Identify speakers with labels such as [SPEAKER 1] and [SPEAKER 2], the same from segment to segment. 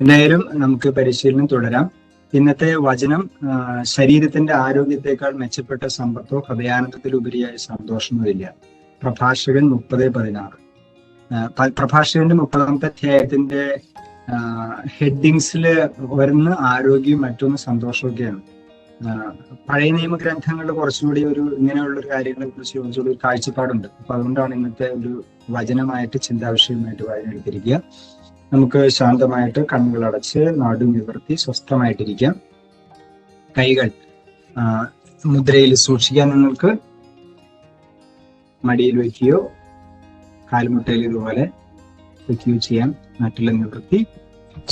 [SPEAKER 1] എന്തായാലും നമുക്ക് പരിശീലനം തുടരാം. ഇന്നത്തെ വചനം ശരീരത്തിന്റെ ആരോഗ്യത്തെക്കാൾ മെച്ചപ്പെട്ട സമ്പത്തോ ഹൃദയാനന്ദത്തിലുപരിയായ സന്തോഷമോ ഇല്ല. പ്രഭാഷകൻ 30:16. പ്രഭാഷകന്റെ 30-ാമത്തെ അധ്യായത്തിന്റെ ഹെഡിങ്സിൽ വരുന്ന ആരോഗ്യവും മറ്റൊന്ന് സന്തോഷമൊക്കെയാണ്. പഴയ നിയമഗ്രന്ഥങ്ങളിൽ കുറച്ചുകൂടി ഇങ്ങനെയുള്ള കാര്യങ്ങളെ കുറിച്ച് കുറച്ചുകൂടി ഒരു കാഴ്ചപ്പാടുണ്ട്. അപ്പൊ അതുകൊണ്ടാണ് ഇന്നത്തെ ഒരു വചനമായിട്ട് ചിന്താവിഷയമായിട്ട് വചനെടുത്തിരിക്കുക. നമുക്ക് ശാന്തമായിട്ട് കണ്ണുകൾ അടച്ച് നാടു നിവർത്തി സ്വസ്ഥമായിട്ടിരിക്കാം. കൈകൾ മുദ്രയിൽ സൂക്ഷിക്കാൻ നിങ്ങൾക്ക് മടിയിൽ വയ്ക്കുകയോ കാൽമുട്ടയിൽ ഇതുപോലെ വയ്ക്കുകയോ ചെയ്യാം. നാട്ടിലെ നിവൃത്തി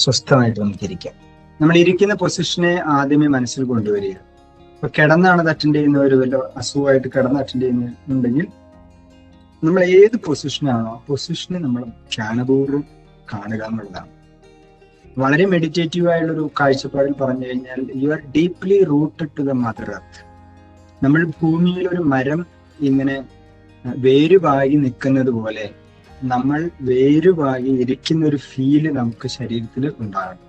[SPEAKER 1] സ്വസ്ഥമായിട്ട് നമുക്കിരിക്കാം. നമ്മൾ ഇരിക്കുന്ന പൊസിഷനെ ആദ്യമേ മനസ്സിൽ കൊണ്ടുവരിക. ഇപ്പൊ കിടന്നാണ് അത് അറ്റൻഡ് ചെയ്യുന്നവർ, വല്ല അസുഖമായിട്ട് കിടന്ന് അറ്റൻഡ് ചെയ്യുന്നുണ്ടെങ്കിൽ നമ്മൾ ഏത് പൊസിഷനാണോ ആ പൊസിഷനെ നമ്മൾ ധ്യാനപൂർവ്വം കാണുക എന്നുള്ളതാണ്. വളരെ മെഡിറ്റേറ്റീവ് ആയുള്ളൊരു കാഴ്ചപ്പാടിൽ പറഞ്ഞു കഴിഞ്ഞാൽ you are deeply rooted to the mother earth. നമ്മൾ ഭൂമിയിൽ ഒരു മരം ഇങ്ങനെ വേരുപാകി നിൽക്കുന്നത് പോലെ നമ്മൾ വേരുപാകി ഇരിക്കുന്ന ഒരു ഫീല് നമുക്ക് ശരീരത്തിൽ ഉണ്ടാകണം.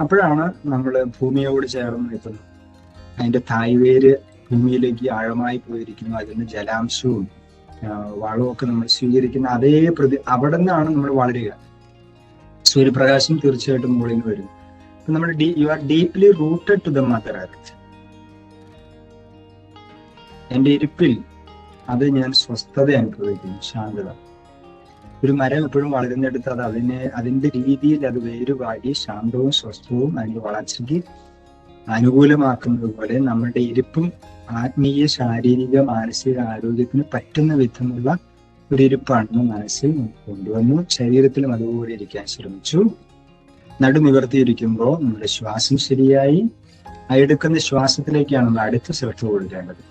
[SPEAKER 1] അപ്പോഴാണ് നമ്മൾ ഭൂമിയോട് ചേർന്ന് നിൽക്കുന്നത്. അതിന്റെ തായ്വേര് ഭൂമിയിലേക്ക് ആഴമായി പോയിരിക്കുന്നു. അതിന് ജലാംശവും വളവും ഒക്കെ നമ്മൾ സ്വീകരിക്കുന്ന അതേ അവിടെ നിന്നാണ് നമ്മൾ വളരുക. സൂര്യപ്രകാശം തീർച്ചയായിട്ടും മുകളിൽ നിന്ന് വരും. അപ്പൊ നമ്മൾ you are deeply rooted to the mother earth. എന്റെ ഇരിപ്പിൽ അത് ഞാൻ സ്വസ്ഥത അനുഭവിക്കുന്നു, ശാന്തത. ഒരു മരം എപ്പോഴും വളരുന്നിടത്ത് അത് അതിന്റെ രീതിയിൽ അത് വേരുപാടി ശാന്തവും സ്വസ്ഥവും അതിന്റെ വളർച്ചയ്ക്ക് അനുകൂലമാക്കുന്നത് പോലെ നമ്മുടെ ഇരിപ്പും ആത്മീയ ശാരീരിക മാനസിക ആരോഗ്യത്തിന് പറ്റുന്ന വിധമുള്ള ഒരു ഇരിപ്പാണെന്ന് മനസ്സിൽ കൊണ്ടുവന്നു. ശരീരത്തിലും അതുപോലെ ഇരിക്കാൻ ശ്രമിച്ചു. നടുനിവർത്തിയിരിക്കുമ്പോൾ നമ്മുടെ ശ്വാസം ശരിയായി എടുക്കുന്ന ശ്വാസത്തിലേക്കാണ് നമ്മൾ അടുത്ത ശ്രദ്ധ കൊടുക്കേണ്ടത്.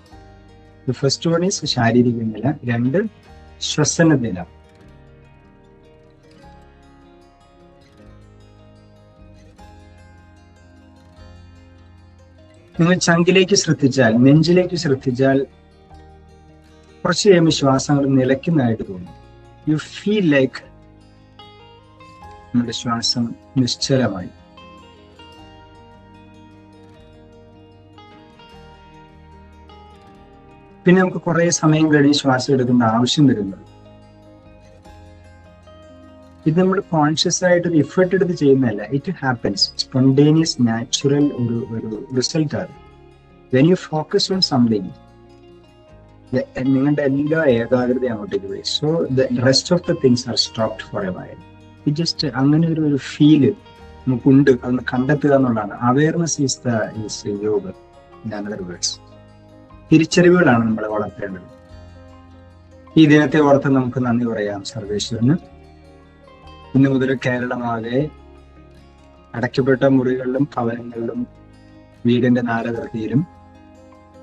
[SPEAKER 1] ഫസ്റ്റ് വൺ ഈസ് ശാരീരിക നില, 2 ശ്വസന നില. നിങ്ങൾ ചങ്കിലേക്ക് ശ്രദ്ധിച്ചാൽ, നെഞ്ചിലേക്ക് ശ്രദ്ധിച്ചാൽ കുറച്ച് കഴിയുമ്പോൾ ശ്വാസങ്ങൾ നിലയ്ക്കുന്നതായിട്ട് തോന്നും. യു ഫീൽ ലൈക്ക് നമ്മുടെ ശ്വാസം നിശ്ചലമായി. പിന്നെ നമുക്ക് കുറെ സമയം കഴിഞ്ഞ് ശ്വാസം എടുക്കേണ്ട ആവശ്യം വരുന്നത്. ഇത് നമ്മൾ കോൺഷ്യസ് ആയിട്ട് ഒരു എഫേർട്ട് എടുത്ത് ചെയ്യുന്നതല്ല. ഇറ്റ് ഹാപ്പൻസ്, സ്പോണ്ടേനിയസ് നാച്ചുറൽ ഒരു റിസൾട്ട് ആണ്. When you focus on something, നിങ്ങളുടെ എല്ലാ ഏകാഗ്രത അങ്ങോട്ടേക്ക് പോയി. So the rest of the things are stopped for a while. It just അങ്ങനെ ഒരു ഫീല് നമുക്കുണ്ട്, അതൊന്ന് കണ്ടെത്തുക എന്നുള്ളതാണ്. Awareness is yoga in another words. തിരിച്ചറിവുകളാണ് നമ്മൾ വളർത്തേണ്ടത്. ഈ ദിനത്തെ ഓർത്ത് നമുക്ക് നന്ദി പറയാം സർവേശ്വരന്. ഇന്നു മുതൽ കേരളമാകെ അടയ്ക്കപ്പെട്ട മുറികളിലും ഭവനങ്ങളിലും വീടിന്റെ നാലതിർത്തിയിലും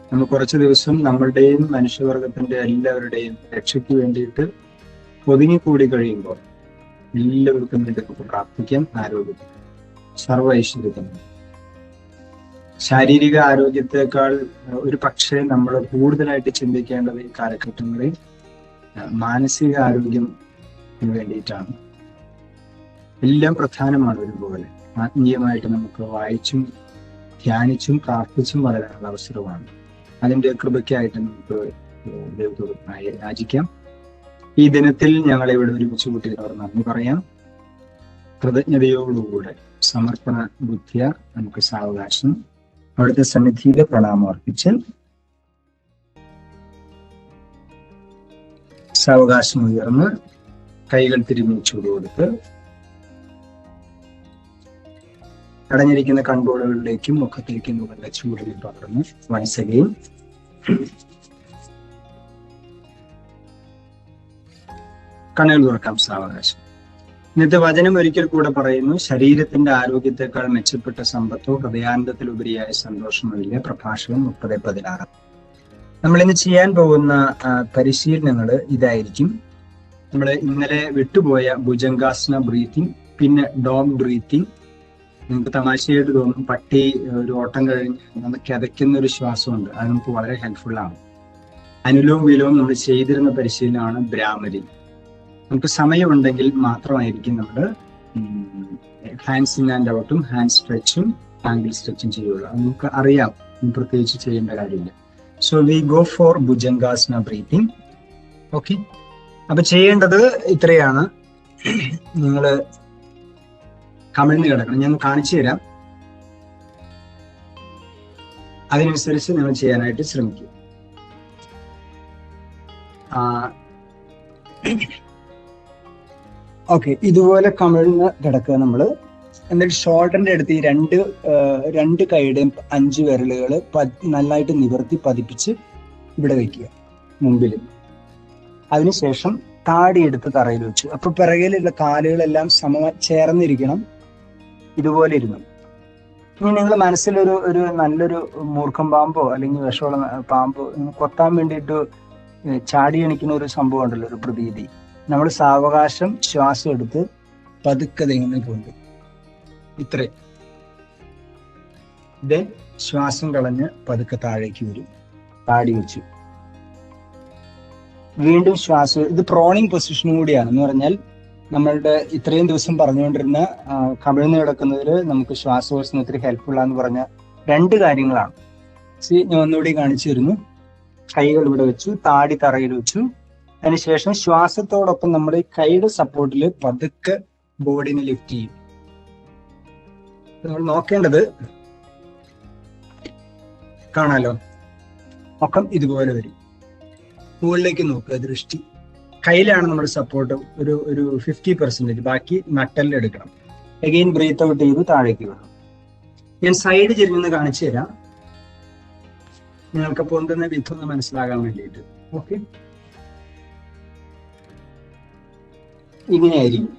[SPEAKER 1] നമ്മൾ കുറച്ച് ദിവസം നമ്മളുടെയും മനുഷ്യവർഗത്തിന്റെ എല്ലാവരുടെയും രക്ഷയ്ക്ക് വേണ്ടിയിട്ട് ഒതുങ്ങിക്കൂടി കഴിയുമ്പോൾ എല്ലാവർക്കും വേണ്ടി പ്രാർത്ഥിക്കാം. ആരോഗ്യത്തിന്, സർവ്വ ഐശ്വര്യത്തിന്. ശാരീരിക ആരോഗ്യത്തെക്കാൾ ഒരു പക്ഷേ നമ്മൾ കൂടുതലായിട്ട് ചിന്തിക്കേണ്ടത് ഈ കാലഘട്ടങ്ങളിൽ മാനസിക ആരോഗ്യത്തിന് വേണ്ടിയിട്ടാണ്. എല്ലാം പ്രധാനമാണ് ഒരുപോലെ. ആത്മീയമായിട്ട് നമുക്ക് വായിച്ചും ധ്യാനിച്ചും പ്രാർത്ഥിച്ചും വളരാനുള്ള അവസരമാണ്. അതിന്റെ കൃപയ്ക്കായിട്ട് നമുക്ക് ദൈവത്തോട് യാചിക്കാം. ഈ ദിനത്തിൽ ഞങ്ങളെ ഇവിടെ ഒരുമിച്ച് കൂട്ടിയവർ നന്ദി പറയാം. കൃതജ്ഞതയോടുകൂടെ സമർപ്പണ ബുദ്ധിയ നമുക്ക് സാവകാശം അവിടുത്തെ സന്നിധിയിൽ പ്രണാമം അർപ്പിച്ച് സാവകാശം ഉയർന്ന് കൈകൾ തിരുമ്മി ചൂടുകൊടുത്ത് അടഞ്ഞിരിക്കുന്ന കൺപോളുകളിലേക്കും മുഖത്തേക്കും മുകളിലെ ചൂടിൽ പകർന്ന് വൻസകയും കണ്ണുകൾ തുറക്കാം സാവകാശം. ഇന്നത്തെ വചനം ഒരിക്കൽ കൂടെ പറയുന്നു, ശരീരത്തിന്റെ ആരോഗ്യത്തെക്കാൾ മെച്ചപ്പെട്ട സമ്പത്തോ ഹൃദയാനന്ദത്തിലുപരിയായ സന്തോഷമില്ല. പ്രഭാഷകൻ 30:16. നമ്മൾ ഇന്ന് ചെയ്യാൻ പോകുന്ന പരിശീലനങ്ങൾ ഇതായിരിക്കും. നമ്മൾ ഇന്നലെ വിട്ടുപോയ ഭുജംഗാസന ബ്രീത്തിങ്, പിന്നെ ഡോഗ് ബ്രീത്തിങ്. നിങ്ങൾക്ക് തമാശയായിട്ട് തോന്നും, പട്ടി ഒരു ഓട്ടം കഴിഞ്ഞ് നമ്മൾ കിതയ്ക്കുന്ന ഒരു ശ്വാസമുണ്ട്, അത് നമുക്ക് വളരെ ഹെൽപ്ഫുൾ ആണ്. അനുലോം വിലോം നമ്മൾ ചെയ്തിരുന്ന പരിശീലനമാണ് ബ്രാഹ്മരി. നമുക്ക് സമയമുണ്ടെങ്കിൽ മാത്രമായിരിക്കും നമ്മൾ ഹാൻഡ്സ് ഇൻ ആൻഡ് ഔട്ടും ഹാൻഡ് സ്ട്രെച്ചും ആംഗിൾ സ്ട്രെച്ചും ചെയ്യുള്ളൂ. നമുക്ക് അറിയാം, പ്രത്യേകിച്ച് ചെയ്യേണ്ട കാര്യമില്ല. So we go for bhujangasana breathing. Okay, അപ്പൊ ചെയ്യേണ്ടത് ഇത്രയാണ്. നിങ്ങൾ കമിഴ്ന്ന് കിടക്കണം, ഞാൻ കാണിച്ചു തരാം. അതിനനുസരിച്ച് നിങ്ങൾ ചെയ്യാനായിട്ട് ശ്രമിക്കും. ഓക്കെ, ഇതുപോലെ കമിഴ്ന്ന് കിടക്കുക നമ്മള്. എന്നിട്ട് ഷോൾഡറിന്റെ അടുത്ത് ഈ രണ്ട് കൈയുടെയും 5 വിരലുകൾ നന്നായിട്ട് നിവർത്തി പതിപ്പിച്ച് ഇവിടെ വെക്കുക മുമ്പിൽ. അതിനുശേഷം താടി എടുത്ത് തറയിൽ വെച്ചു. അപ്പൊ പിറകിലുള്ള കാലുകളെല്ലാം ചേർന്നിരിക്കണം, ഇതുപോലെ ഇരുന്നു. ഇനി നിങ്ങൾ മനസ്സിലൊരു നല്ലൊരു മൂർഖം പാമ്പോ അല്ലെങ്കിൽ വിഷമുള്ള പാമ്പോ കൊത്താൻ വേണ്ടിയിട്ട് ചാടി എണിക്കുന്ന ഒരു സംഭവം ഉണ്ടല്ലോ, ഒരു പ്രതീതി. നമ്മൾ സാവകാശം ശ്വാസം എടുത്ത് പതുക്കെ ഇങ്ങനെ കൊണ്ട് ഇത്രയും ശ്വാസം കളഞ്ഞ് പതുക്കെ താഴേക്ക് വരും, താടി വെച്ചു. വീണ്ടും ശ്വാസം, ഇത് പ്രോണിംഗ് പൊസിഷനും കൂടിയാണ്. എന്ന് പറഞ്ഞാൽ നമ്മളുടെ ഇത്രയും ദിവസം പറഞ്ഞുകൊണ്ടിരുന്ന കമിഴ്ന്ന് കിടക്കുന്നതിൽ നമുക്ക് ശ്വാസകോശത്തിന് ഒത്തിരി ഹെൽപ്ഫുൾ ആണെന്ന് പറഞ്ഞ 2 കാര്യങ്ങളാണ്. ഞാൻ ഒന്നുകൂടി കാണിച്ചു തരുന്നു. കൈകൾ ഇവിടെ വെച്ചു, താടി തറയിൽ വെച്ചു. അതിനുശേഷം ശ്വാസത്തോടൊപ്പം നമ്മൾ കൈയുടെ സപ്പോർട്ടിൽ പതുക്കെ ബോഡിനെ ലിഫ്റ്റ് ചെയ്യും. നമ്മൾ നോക്കേണ്ടത് കാണാലോ, മുഖം ഇതുപോലെ വരും, മുകളിലേക്ക് നോക്കുക, ദൃഷ്ടി. കയ്യിലാണ് നമ്മുടെ സപ്പോർട്ട് ഒരു 50%, ബാക്കി നട്ടെല്ലാം എടുക്കണം. അഗെയിൻ ബ്രീത്ത് ഔട്ട് ചെയ്ത് താഴേക്ക് വരണം. ഞാൻ സൈഡ് ചെരിഞ്ഞ് കാണിച്ചു തരാം, നിങ്ങൾക്ക് പൊന്തുന്ന വിധം ഒന്ന് മനസ്സിലാകാൻ വേണ്ടിയിട്ട്. ഓക്കെ, ഇങ്ങനെയായിരിക്കും.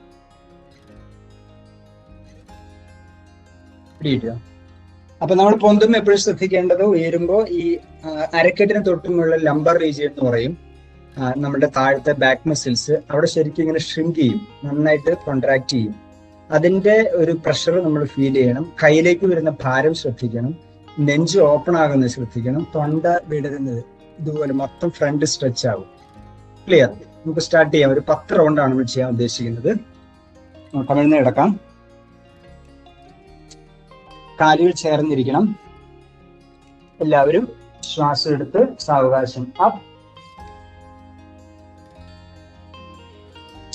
[SPEAKER 1] അപ്പൊ നമ്മൾ പൊന്തുമ്പോൾ എപ്പോഴും ശ്രദ്ധിക്കേണ്ടത്, ഉയരുമ്പോൾ ഈ അരക്കെട്ടിന് തൊട്ടുമുള്ള ലംബർ റീജിയൻ എന്ന് പറയും, നമ്മുടെ താഴത്തെ ബാക്ക് മസിൽസ് അവിടെ ശരിക്കും ഇങ്ങനെ ഷ്രിങ്ക് ചെയ്യും, നന്നായിട്ട് കോൺട്രാക്ട് ചെയ്യും. അതിന്റെ ഒരു പ്രഷർ നമ്മൾ ഫീൽ ചെയ്യണം. കയ്യിലേക്ക് വരുന്ന ഭാരം ശ്രദ്ധിക്കണം. നെഞ്ച് ഓപ്പൺ ആകുന്നത് ശ്രദ്ധിക്കണം. തൊണ്ട വിടരുന്നത് ഇതുപോലെ മൊത്തം ഫ്രണ്ട് സ്ട്രെച്ച് ആകും. ക്ലിയർ? നമുക്ക് സ്റ്റാർട്ട് ചെയ്യാം. ഒരു 10 റൗണ്ടാണ് നമ്മൾ ചെയ്യാൻ ഉദ്ദേശിക്കുന്നത്. കമിഴ്ന്ന് കിടക്കാം, കാലുകൾ ചേർന്നിരിക്കണം. എല്ലാവരും ശ്വാസം എടുത്ത് സാവകാശം അപ്പ്,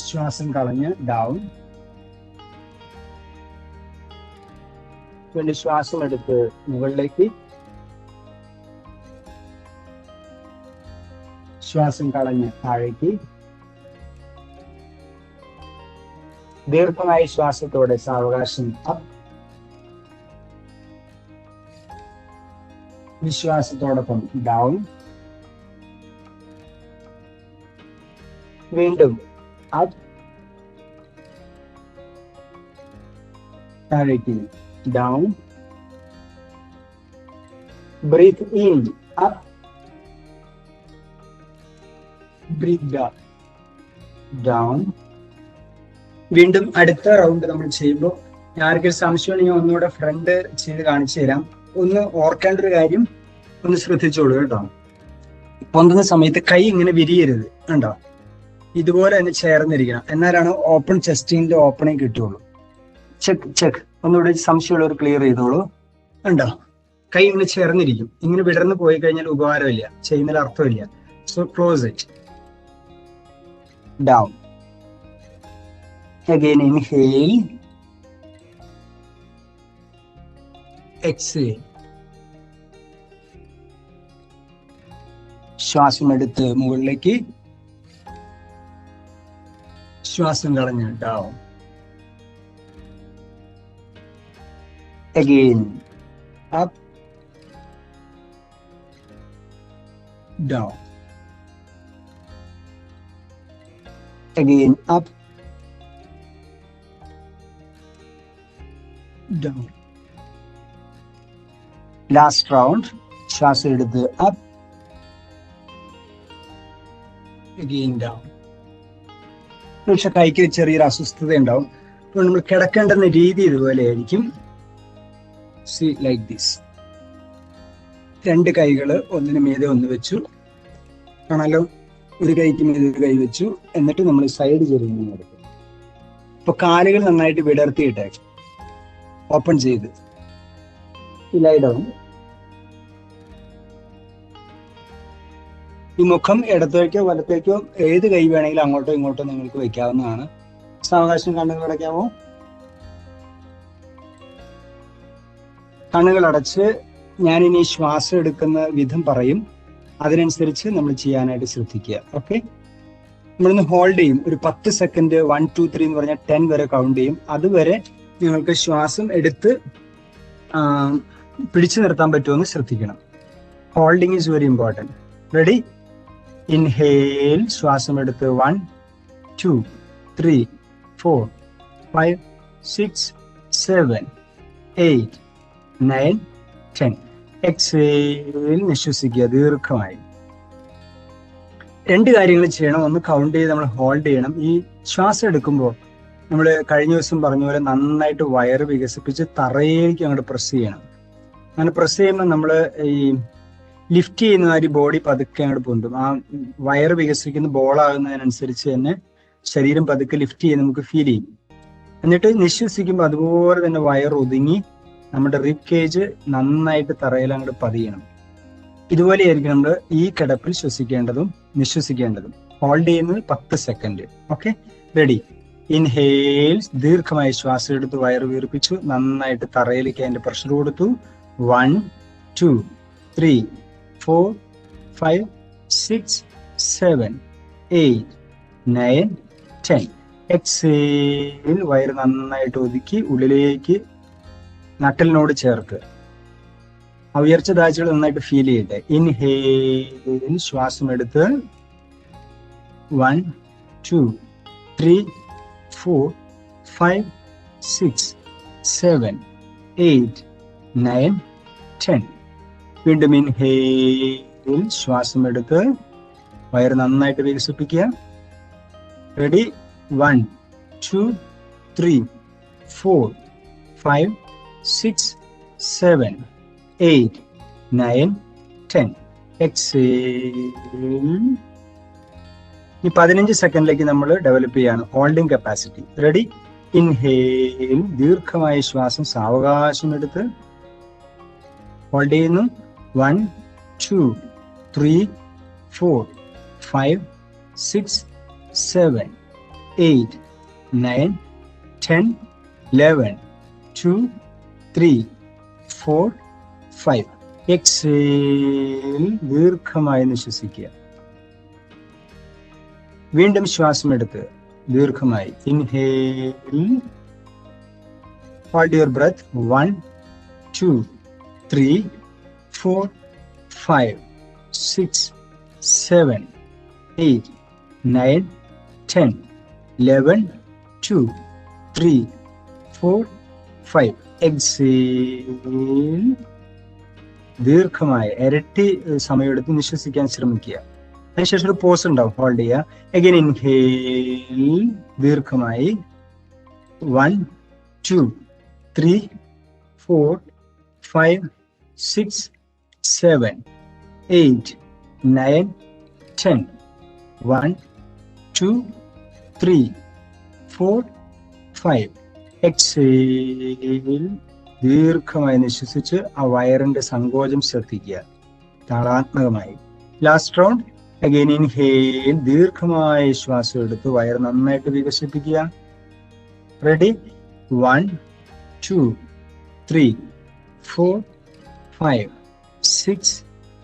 [SPEAKER 1] ശ്വാസം കളഞ്ഞ് ഡൗൺ, വീണ്ടും ശ്വാസം എടുത്ത് മുകളിലേക്ക്, ശ്വാസം കളഞ്ഞ് താഴേക്ക്. ദീർഘമായ ശ്വാസത്തോടെ സാവകാശം അപ്പ്, വിശ്വാസത്തോടൊപ്പം ഡൗൺ, വീണ്ടും അപ്പ്, താഴേക്ക് down, breathe in up, breathe down. വീണ്ടും അടുത്ത റൗണ്ട് നമ്മൾ ചെയ്യുമ്പോൾ ആർക്കൊരു സംശയമാണെങ്കിൽ ഒന്നുകൂടെ ഫ്രണ്ട് ചെയ്ത് കാണിച്ചു തരാം. ഒന്ന് ഓർക്കേണ്ട ഒരു കാര്യം ഒന്ന് ശ്രദ്ധിച്ചോളൂ കേട്ടോ. പൊന്തുന്ന സമയത്ത് കൈ ഇങ്ങനെ വിരിയരുത്, കണ്ടോ? ഇതുപോലെ തന്നെ ചേർന്നിരിക്കണം, എന്നാലാണ് ഓപ്പൺ ചെസ്റ്റിന്റെ ഓപ്പണിങ് കിട്ടുള്ളൂ. ചെക്ക് ഒന്നുകൂടെ സംശയമുള്ളവർ ക്ലിയർ ചെയ്തോളൂ. കണ്ടോ? കൈ ഇങ്ങനെ ചേർന്നിരിക്കും. ഇങ്ങനെ വിടർന്ന് പോയി കഴിഞ്ഞാൽ ഉപകാരമില്ല, ചെയ്യുന്നതിൽ അർത്ഥമില്ല. So close it, down. Again inhale, exhale. ശ്വാസം എടുത്ത് മുകളിലേക്ക്, ശ്വാസം കളഞ്ഞ് down. Again up, down. Again up, down. Last round. ശ്വാസം എടുത്ത് up, again down. പക്ഷെ കൈക്ക് ചെറിയൊരു അസ്വസ്ഥത ഉണ്ടാവും. അപ്പോൾ നമ്മൾ കിടക്കേണ്ടുന്ന രീതി ഇതുപോലെ ആയിരിക്കും. See like this. 2 കൈകൾ ഒന്നിന് മീതെ ഒന്ന് വെച്ചു, കാണാലോ? ഒരു കൈക്ക് മീതെ ഒരു കൈ വെച്ചു. എന്നിട്ട് നമ്മൾ സൈഡ് ചെറിയ എടുക്കും. അപ്പൊ കാലുകൾ നന്നായിട്ട് വിടർത്തിയിട്ടേ ഓപ്പൺ ചെയ്ത് ലൈ ഡൗൺ. ഈ മുഖം ഇടത്തേക്കോ വലത്തേക്കോ ഏത് കൈ വേണമെങ്കിലും അങ്ങോട്ടോ ഇങ്ങോട്ടോ നിങ്ങൾക്ക് വെക്കാവുന്നതാണ്. സാവകാശം കണ്ണുകൾ അടയ്ക്കാമോ? കണ്ണുകൾ അടച്ച് ഞാനിനി ശ്വാസം എടുക്കുന്ന വിധം പറയും, അതിനനുസരിച്ച് നമ്മൾ ചെയ്യാനായിട്ട് ശ്രദ്ധിക്കുക. ഓക്കെ, നമ്മളിന്ന് ഹോൾഡ് ചെയ്യും. ഒരു 10 സെക്കൻഡ് 1 2 3 എന്ന് പറഞ്ഞാൽ 10 വരെ കൗണ്ട് ചെയ്യും. അതുവരെ നിങ്ങൾക്ക് ശ്വാസം എടുത്ത് പിടിച്ചു നിർത്താൻ പറ്റുമെന്ന് ശ്രദ്ധിക്കണം. Holding is very important. Ready? Inhale, ശ്വാസം എടുത്ത് 1 2 3 4 5 6 7 8 9 10. എക്സേൽ, നിശ്വസിക്കുക ദീർഘമായി. 2 കാര്യങ്ങൾ ചെയ്യണം. ഒന്ന് കൗണ്ട് ചെയ്ത് നമ്മൾ ഹോൾഡ് ചെയ്യണം. ഈ ശ്വാസം എടുക്കുമ്പോൾ നമ്മൾ കഴിഞ്ഞ ദിവസം പറഞ്ഞ പോലെ നന്നായിട്ട് വയറ് വികസിപ്പിച്ച് തറയിലേക്ക് അങ്ങോട്ട് പ്രസ് ചെയ്യണം. അങ്ങനെ പ്രസ് ചെയ്യുമ്പോൾ നമ്മൾ ഈ ലിഫ്റ്റ് ചെയ്യുന്ന മാതിരി ബോഡി പതുക്കെ അങ്ങോട്ട് പൊന്തും. ആ വയറ് വികസിക്കുന്ന ബോളാകുന്നതിനനുസരിച്ച് തന്നെ ശരീരം പതുക്കെ ലിഫ്റ്റ് ചെയ്ത് നമുക്ക് ഫീൽ ചെയ്യും. എന്നിട്ട് നിശ്വസിക്കുമ്പോൾ അതുപോലെ തന്നെ വയർ ഒതുങ്ങി നമ്മുടെ റിബ് കേജ് നന്നായിട്ട് തറയിൽ അങ്ങോട്ട് പതിയണം. ഇതുപോലെയായിരിക്കും നമ്മൾ ഈ കിടപ്പിൽ ശ്വസിക്കേണ്ടതും നിശ്വസിക്കേണ്ടതും. ഹോൾഡ് ചെയ്യുന്നത് 10 സെക്കൻഡ്. Okay, ready? ഇൻഹേൽ, ദീർഘമായി ശ്വാസം എടുത്ത് വയറ് വീർപ്പിച്ചു, നന്നായിട്ട് തറയിലേക്ക് അതിന്റെ പ്രഷർ കൊടുത്തു. 1 2 3 4 5 6 7 8 9 10. എക്സേൽ, വയറ് നന്നായിട്ട് ഒതുക്കി ഉള്ളിലേക്ക് നട്ടലിനോട് ചേർത്ത് ആ ഉയർച്ച താഴ്ചകൾ നന്നായിട്ട് ഫീൽ ചെയ്യട്ടെ. ഇൻഹേൽ, ശ്വാസം എടുത്ത് 1 2 3 4 5 6 7 8 9 10. വീണ്ടും ഇൻഹേൽ, ശ്വാസം എടുത്ത് വയറ് നന്നായിട്ട് വികസിപ്പിക്കുക. റെഡി? 1 2 3 4 5 6 7 8 9 10. എക്സേൽ. ഈ 15 സെക്കൻഡിലേക്ക് നമ്മൾ ഡെവലപ്പ് ചെയ്യാണ് ഹോൾഡിംഗ് കപ്പാസിറ്റി. റെഡി? ഇൻഹേൽ, ദീർഘമായ ശ്വാസം സാവകാശം എടുത്ത് ഹോൾഡ് ചെയ്യുന്നു. 1 2 3 4 5 6 7 8 9 10 11 2 3 4 5. എക്സേൽ, ദീർഘമായി നിശ്വസിക്കുക. വീണ്ടും ശ്വാസം എടുത്ത് ദീർഘമായി inhale, hold your breath. 1 2 3 4 5 6 7 8 9 10 11 2 3 4 5. Exhale, ദീർഘമായി ഇരട്ടി സമയമെടുത്ത് നിശ്വസിക്കാൻ ശ്രമിക്കുക. അതിനുശേഷം ഒരു പോസ് ഉണ്ടാവും, ഹോൾഡ് ചെയ്യുക. അഗൈൻ ഇൻഹേൽ, ദീർഘമായി 1 2 3 4 5 6 7 8 9 10 1 2 3 4 5. എക്സേൽ, ദീർഘമായി നിശ്വസിച്ച് ആ വയറിന്റെ സങ്കോചം ശ്രദ്ധിക്കുക താളാത്മകമായി. Last round. അഗൈൻ ഇൻഹേൽ, ദീർഘമായ ശ്വാസം എടുത്ത് വയർ നന്നായിട്ട് വികസിപ്പിക്കുക. റെഡി? 1 2 3 4 5 6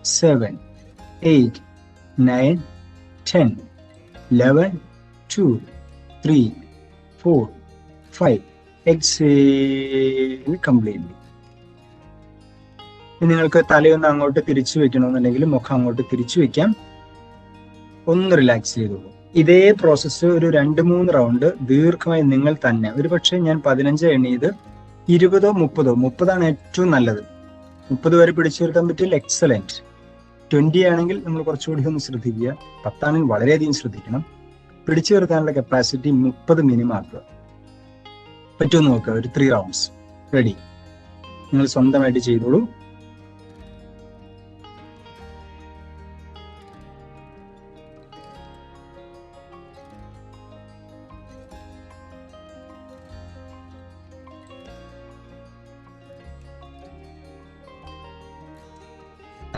[SPEAKER 1] 7 8 9 10 11 2 3 4 5. Exhale completely. നിങ്ങൾക്ക് തലയൊന്ന് അങ്ങോട്ട് തിരിച്ചു വെക്കണമെന്നുണ്ടെങ്കിൽ മുഖം അങ്ങോട്ട് തിരിച്ചു വെക്കാം. ഒന്ന് റിലാക്സ് ചെയ്തോളൂ. ഇതേ പ്രോസസ്സ് ഒരു 2-3 റൗണ്ട് ദീർഘമായി നിങ്ങൾ തന്നെ. ഒരു പക്ഷേ ഞാൻ 15 എണ്ണിയത് 20 30 ഏറ്റവും നല്ലത്. 30 വരെ പിടിച്ചു നിർത്താൻ പറ്റില്ല, എക്സലന്റ്. 20 ആണെങ്കിൽ നമ്മൾ കുറച്ചുകൂടി ഒന്ന് ശ്രദ്ധിക്കുക. 10 ആണെങ്കിൽ വളരെയധികം ശ്രദ്ധിക്കണം. പിടിച്ചു നിർത്താനുള്ള കപ്പാസിറ്റി 30 മിനിമം ആക്കുക. പറ്റുമെന്ന് നോക്കുക. ഒരു 3 റൗണ്ട്സ്. റെഡി? നിങ്ങൾ സ്വന്തമായിട്ട് ചെയ്തോളൂ.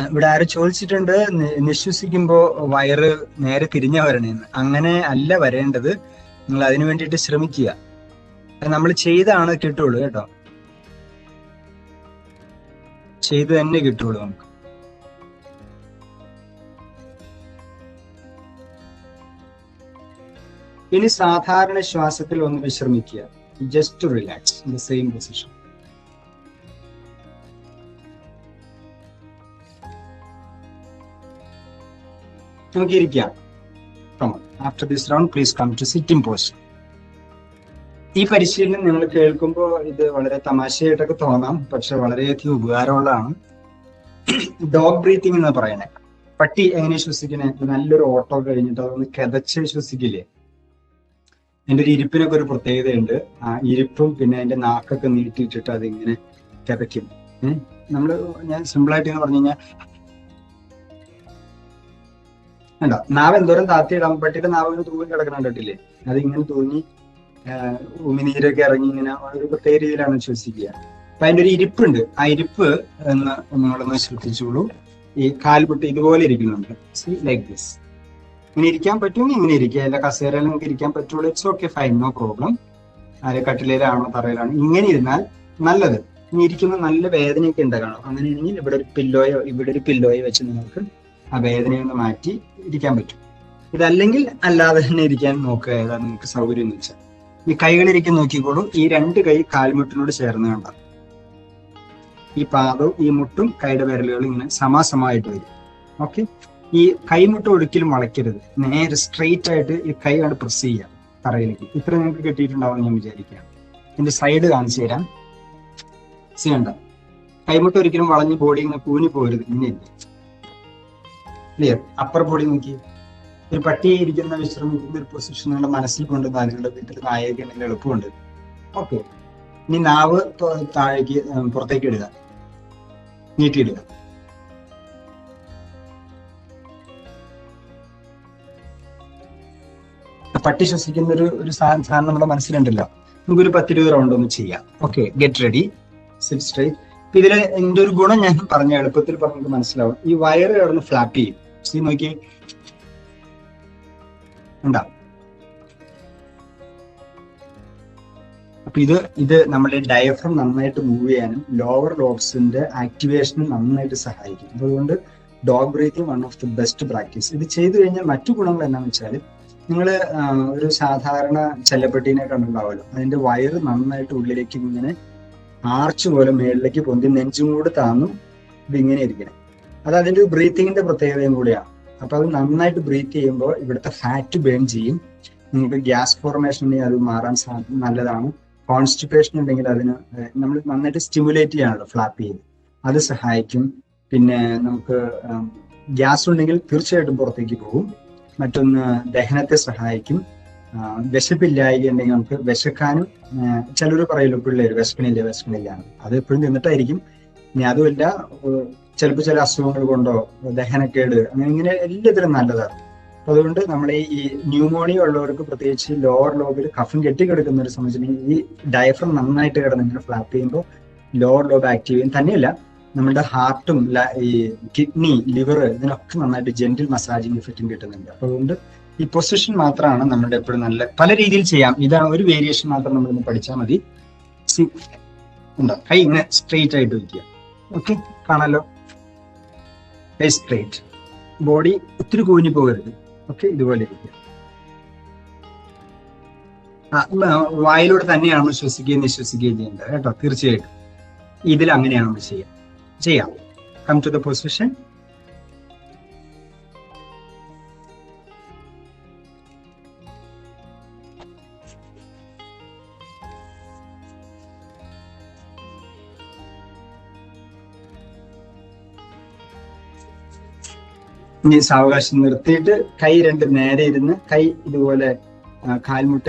[SPEAKER 1] ഇവിടെ ആരും ചോദിച്ചിട്ടുണ്ട് നിശ്വസിക്കുമ്പോ വയറ് നേരെ തിരിഞ്ഞ വരണേന്ന്. അങ്ങനെ അല്ല വരേണ്ടത്. നിങ്ങൾ അതിനു വേണ്ടിയിട്ട് ശ്രമിക്കുക. നമ്മൾ ചെയ്താണ് കിട്ടുള്ളൂ കേട്ടോ, ചെയ്ത് തന്നെ കിട്ടുള്ളൂ നമുക്ക്. ഇനി സാധാരണ ശ്വാസത്തിൽ ഒന്ന് വിശ്രമിക്കുക. Just relax in the same position. നമുക്ക് ഇരിക്കാം. After this round please come to sitting post. ഈ പരിശീലനം നിങ്ങൾ കേൾക്കുമ്പോൾ ഇത് വളരെ തമാശയായിട്ടൊക്കെ തോന്നാം, പക്ഷെ വളരെയധികം ഉപകാരമുള്ളതാണ്. ഡോഗ് ബ്രീത്തിങ് എന്ന് പറയണേ. പട്ടി എങ്ങനെ ശ്വസിക്കണേ? നല്ലൊരു ഓട്ടോ കഴിഞ്ഞിട്ട് അതൊന്ന് കിതച്ച് ശ്വസിക്കില്ലേ? എൻ്റെ ഒരു ഇരിപ്പിനൊക്കെ ഒരു പ്രത്യേകതയുണ്ട്. ആ ഇരിപ്പും പിന്നെ അതിന്റെ നാക്കൊക്കെ നീട്ടിയിട്ടിട്ട് അതിങ്ങനെ കിതയ്ക്കും. ഞാൻ സിമ്പിളായിട്ട് എന്ന് പറഞ്ഞു കഴിഞ്ഞാൽ ഉണ്ടോ, നാവ് എന്തോരം താത്തിയിടാം. പട്ടിയുടെ നാവ് ഇങ്ങനെ തൂങ്ങി കിടക്കണണ്ടില്ലേ? അതിങ്ങനെ തൂങ്ങി ഉമിനീരൊക്കെ ഇറങ്ങി ഇങ്ങനെ ഒരു പ്രത്യേക രീതിയിലാണ് ശ്വസിക്കുക. അപ്പൊ അതിന്റെ ഒരു ഇരിപ്പുണ്ട്. ആ ഇരിപ്പ് എന്ന് നിങ്ങളൊന്ന് ശ്രദ്ധിച്ചോളൂ. ഈ കാൽപൊട്ടി ഇതുപോലെ ഇരിക്കുന്നുണ്ട്. C like this. ഇങ്ങനെ ഇരിക്കാൻ പറ്റുമെങ്കിൽ ഇങ്ങനെ ഇരിക്കുക. അല്ല കസേരയിൽ നിങ്ങൾക്ക് ഇരിക്കാൻ പറ്റുള്ളൂ, it's okay, fine, no problem. ആരെ കട്ടിലേലാണോ തറയിലാണോ ഇങ്ങനെ ഇരുന്നാൽ നല്ലത്. ഇനി ഇരിക്കുന്ന നല്ല വേദനയൊക്കെ ഉണ്ടാകണം. അങ്ങനെയാണെങ്കിൽ ഇവിടെ ഒരു പില്ലോയോ വെച്ച് നിങ്ങൾക്ക് ആ വേദനയൊന്ന് മാറ്റി ഇരിക്കാൻ പറ്റും. ഇതല്ലെങ്കിൽ അല്ലാതെ തന്നെ ഇരിക്കാൻ നോക്കുക, ഏതാണ് നിങ്ങൾക്ക് സൗകര്യം എന്ന് വെച്ചാൽ. ഈ കൈകളിരിക്കും നോക്കിക്കോളൂ. ഈ രണ്ട് കൈ കാൽമുട്ടിനോട് ചേർന്ന് കണ്ട ഈ പാദവും ഈ മുട്ടും കൈയുടെ വിരലുകളും ഇങ്ങനെ സമാസമായിട്ട് വരും. ഓക്കെ. ഈ കൈമുട്ട് ഒരിക്കലും വളയ്ക്കരുത്. നേരെ സ്ട്രെയിറ്റ് ആയിട്ട് ഈ കൈ കൊണ്ട് പ്രസ് ചെയ്യാം തറയിലേക്ക്. ഇത്ര നിങ്ങൾക്ക് കിട്ടിയിട്ടുണ്ടാവും ഞാൻ വിചാരിക്കാം. ഇതിന്റെ സൈഡ് കാണിച്ചു തരാം. ചെയ്യണ്ട. കൈമുട്ട് ഒരിക്കലും വളഞ്ഞ് ബോഡി ഇങ്ങനെ കൂനി പോരുത്. ഇങ്ങനെയല്ലേ? ക്ലിയർ? അപ്പർ ബോഡി നോക്കി. ഒരു പട്ടി ഇരിക്കുന്ന വിശ്രമിക്കുന്ന ഒരു പൊസിഷൻ നിങ്ങളുടെ മനസ്സിൽ കൊണ്ടുവന്നാൽ നിങ്ങളുടെ വീട്ടിൽ നായക എളുപ്പമുണ്ട്. ഓക്കെ. ഇനി നാവ് താഴേക്ക് പുറത്തേക്ക് ഇടുക, നീട്ടിയിടുക. പട്ടി ശ്വസിക്കുന്ന ഒരു സാധനം നമ്മുടെ മനസ്സിലുണ്ടല്ലോ. നമുക്കൊരു 10-20 റൗണ്ട് ഒന്ന് ചെയ്യാം. Okay, get ready, sit straight. ഇതില് എന്റെ ഒരു ഗുണം ഞാൻ പറഞ്ഞ എളുപ്പത്തിൽ പറഞ്ഞിട്ട് മനസ്സിലാവും. ഈ വയറ് കിടന്ന് ഫ്ലാപ്പ് ചെയ്യും. സീ നോക്കി ഉണ്ടാവും. അപ്പൊ ഇത് നമ്മുടെ ഡയഫ്രം നന്നായിട്ട് മൂവ് ചെയ്യാനും ലോവർ ലോബ്സിന്റെ ആക്ടിവേഷനും നന്നായിട്ട് സഹായിക്കും. അതുകൊണ്ട് dog breathing one of the best practice. ഇത് ചെയ്തു കഴിഞ്ഞാൽ മറ്റു ഗുണങ്ങൾ എന്താണെന്ന് വെച്ചാൽ, നിങ്ങൾ ഒരു സാധാരണ ചെല്ലപ്പെട്ടീനെ കണ്ടുണ്ടാവുമല്ലോ, അതിന്റെ വയറ് നന്നായിട്ട് ഉള്ളിലേക്ക് ഇങ്ങനെ ആർച്ച് പോലെ മേളിലേക്ക് പൊന്തി നെഞ്ചും കൂടെ താന്നും ഇതിങ്ങനെ ഇരിക്കണം. അത് അതിന്റെ ഒരു ബ്രീത്തിങ്ങിന്റെ പ്രത്യേകതയും കൂടിയാണ്. അപ്പൊ അത് നന്നായിട്ട് ബ്രീത്ത് ചെയ്യുമ്പോൾ ഇവിടുത്തെ ഫാറ്റ് ബേൺ ചെയ്യും. നിങ്ങൾക്ക് ഗ്യാസ് ഫോർമേഷൻ ഉണ്ടെങ്കിൽ അത് മാറാൻ നല്ലതാണ്. കോൺസ്റ്റിപ്പേഷൻ ഉണ്ടെങ്കിൽ അതിന് നമ്മൾ നന്നായിട്ട് സ്റ്റിമുലേറ്റ് ചെയ്യാണല്ലോ ഫ്ലാപ്പ് ചെയ്ത്, അത് സഹായിക്കും. പിന്നെ നമുക്ക് ഗ്യാസ് ഉണ്ടെങ്കിൽ തീർച്ചയായിട്ടും പുറത്തേക്ക് പോകും. മറ്റൊന്ന് ദഹനത്തെ സഹായിക്കും. വിശപ്പില്ലായ്ക ഉണ്ടെങ്കിൽ നമുക്ക് വിശക്കാനും, ചിലർ പറയല്ലോ പിള്ളേർ വിശക്കണില്ല അത് എപ്പോഴും തിന്നിട്ടായിരിക്കും. ഇനി അതുമല്ല, ചിലപ്പോൾ ചില അസുഖങ്ങൾ കൊണ്ടോ ദഹനക്കേട് അങ്ങനെ ഇങ്ങനെ എല്ലാത്തിനും നല്ലതാണ്. അപ്പൊ അതുകൊണ്ട് നമ്മുടെ ഈ ന്യൂമോണിയ ഉള്ളവർക്ക് പ്രത്യേകിച്ച് ലോവർ ലോബിൽ കഫം കെട്ടിക്കിടക്കുന്നവരെ സംബന്ധിച്ചിട്ടുണ്ടെങ്കിൽ ഈ ഡയഫ്രം നന്നായിട്ട് കിടന്ന് ഇങ്ങനെ ഫ്ലാപ്പ് ചെയ്യുമ്പോൾ ലോവർ ലോബ് ആക്റ്റീവ് ചെയ്യും. തന്നെയല്ല, നമ്മുടെ ഹാർട്ടും ഈ കിഡ്നി, ലിവർ ഇതിനൊക്കെ നന്നായിട്ട് ജെന്റിൽ മസാജിങ് എഫക്റ്റും കിട്ടുന്നുണ്ട്. അപ്പൊ അതുകൊണ്ട് ഈ പൊസിഷൻ മാത്രമാണ് നമ്മുടെ എപ്പോഴും നല്ല. പല രീതിയിൽ ചെയ്യാം. ഇതാണ് ഒരു വേരിയേഷൻ മാത്രം നമ്മളിന്ന് പഠിച്ചാൽ മതി. ഉണ്ടോ? കൈ ഇങ്ങനെ സ്ട്രെയിറ്റ് ആയിട്ട് വയ്ക്കുക. ഓക്കെ, കാണാലോ? കൈ സ്ട്രെയിറ്റ്, ബോഡി ഒത്തിരി കൂഞ്ഞു പോകരുത്. ഓക്കെ, ഇതുപോലെ ഇരിക്കുക. വായിലൂടെ തന്നെയാണ് ശ്വസിക്കുകയും നിശ്വസിക്കുകയും ചെയ്യേണ്ടത് കേട്ടോ. തീർച്ചയായിട്ടും ഇതിൽ അങ്ങനെയാണ് നമ്മൾ ചെയ്യാം. Come to the position. ഇനി സാവകാശം നിർത്തിയിട്ട് കൈ രണ്ട് നേരെ ഇരുന്ന് കൈ ഇതുപോലെ കാൽമുട്ട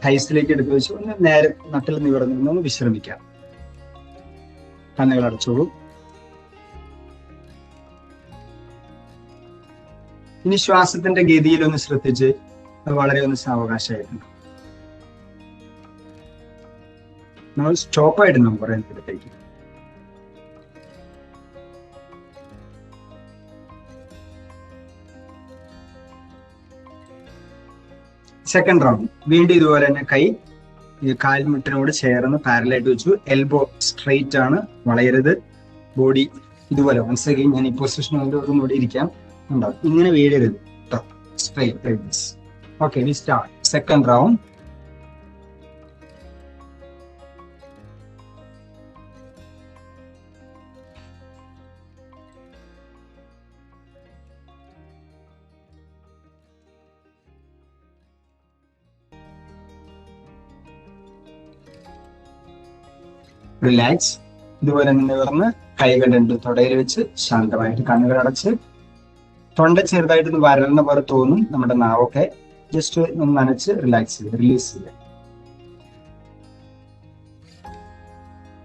[SPEAKER 1] തൈസിലേക്ക് എടുത്ത് വെച്ച് ഒന്ന് നേരെ നട്ടിൽ നിവർന്ന് ഒന്ന് വിശ്രമിക്കാം. കണ്ണുകൾ അടച്ചോളൂ. ഇനി ശ്വാസത്തിന്റെ ഗതിയിൽ ഒന്ന് ശ്രദ്ധിച്ച് അത് വളരെ ഒന്ന് സാവകാശമായിട്ടുണ്ട്. നമ്മൾ സ്റ്റോപ്പായിട്ട് നമുക്ക് പറയാൻ ഇടത്തേക്ക് സെക്കൻഡ് റൗണ്ട് വീണ്ടും ഇതുപോലെ തന്നെ കൈ ഈ കാൽമുട്ടിനോട് ചേർന്ന് പാരലായിട്ട് വെച്ചു. എൽബോ സ്ട്രെയിറ്റ് ആണ്, വളയരുത്. ബോഡി ഇതുപോലെ വൺസ് അഗൈൻ ഞാൻ ഈ പൊസിഷൻ ഒന്നുകൂടി ഇരിക്കാം. ഉണ്ടാവും, ഇങ്ങനെ വീഴരുത്. Straight. Okay, we start second round. Relax. ഇതുപോലെ നിവർന്ന് കൈകൾ രണ്ട് തൊടയിൽ വെച്ച് ശാന്തമായിട്ട് കണ്ണുകൾ അടച്ച്, തൊണ്ട ചെറുതായിട്ടൊന്ന് വരളുന്ന പോലെ തോന്നും. നമ്മുടെ നാവൊക്കെ ജസ്റ്റ് ഒന്ന് നനച്ച് റിലാക്സ് ചെയ്യുക, റിലീസ് ചെയ്യുക.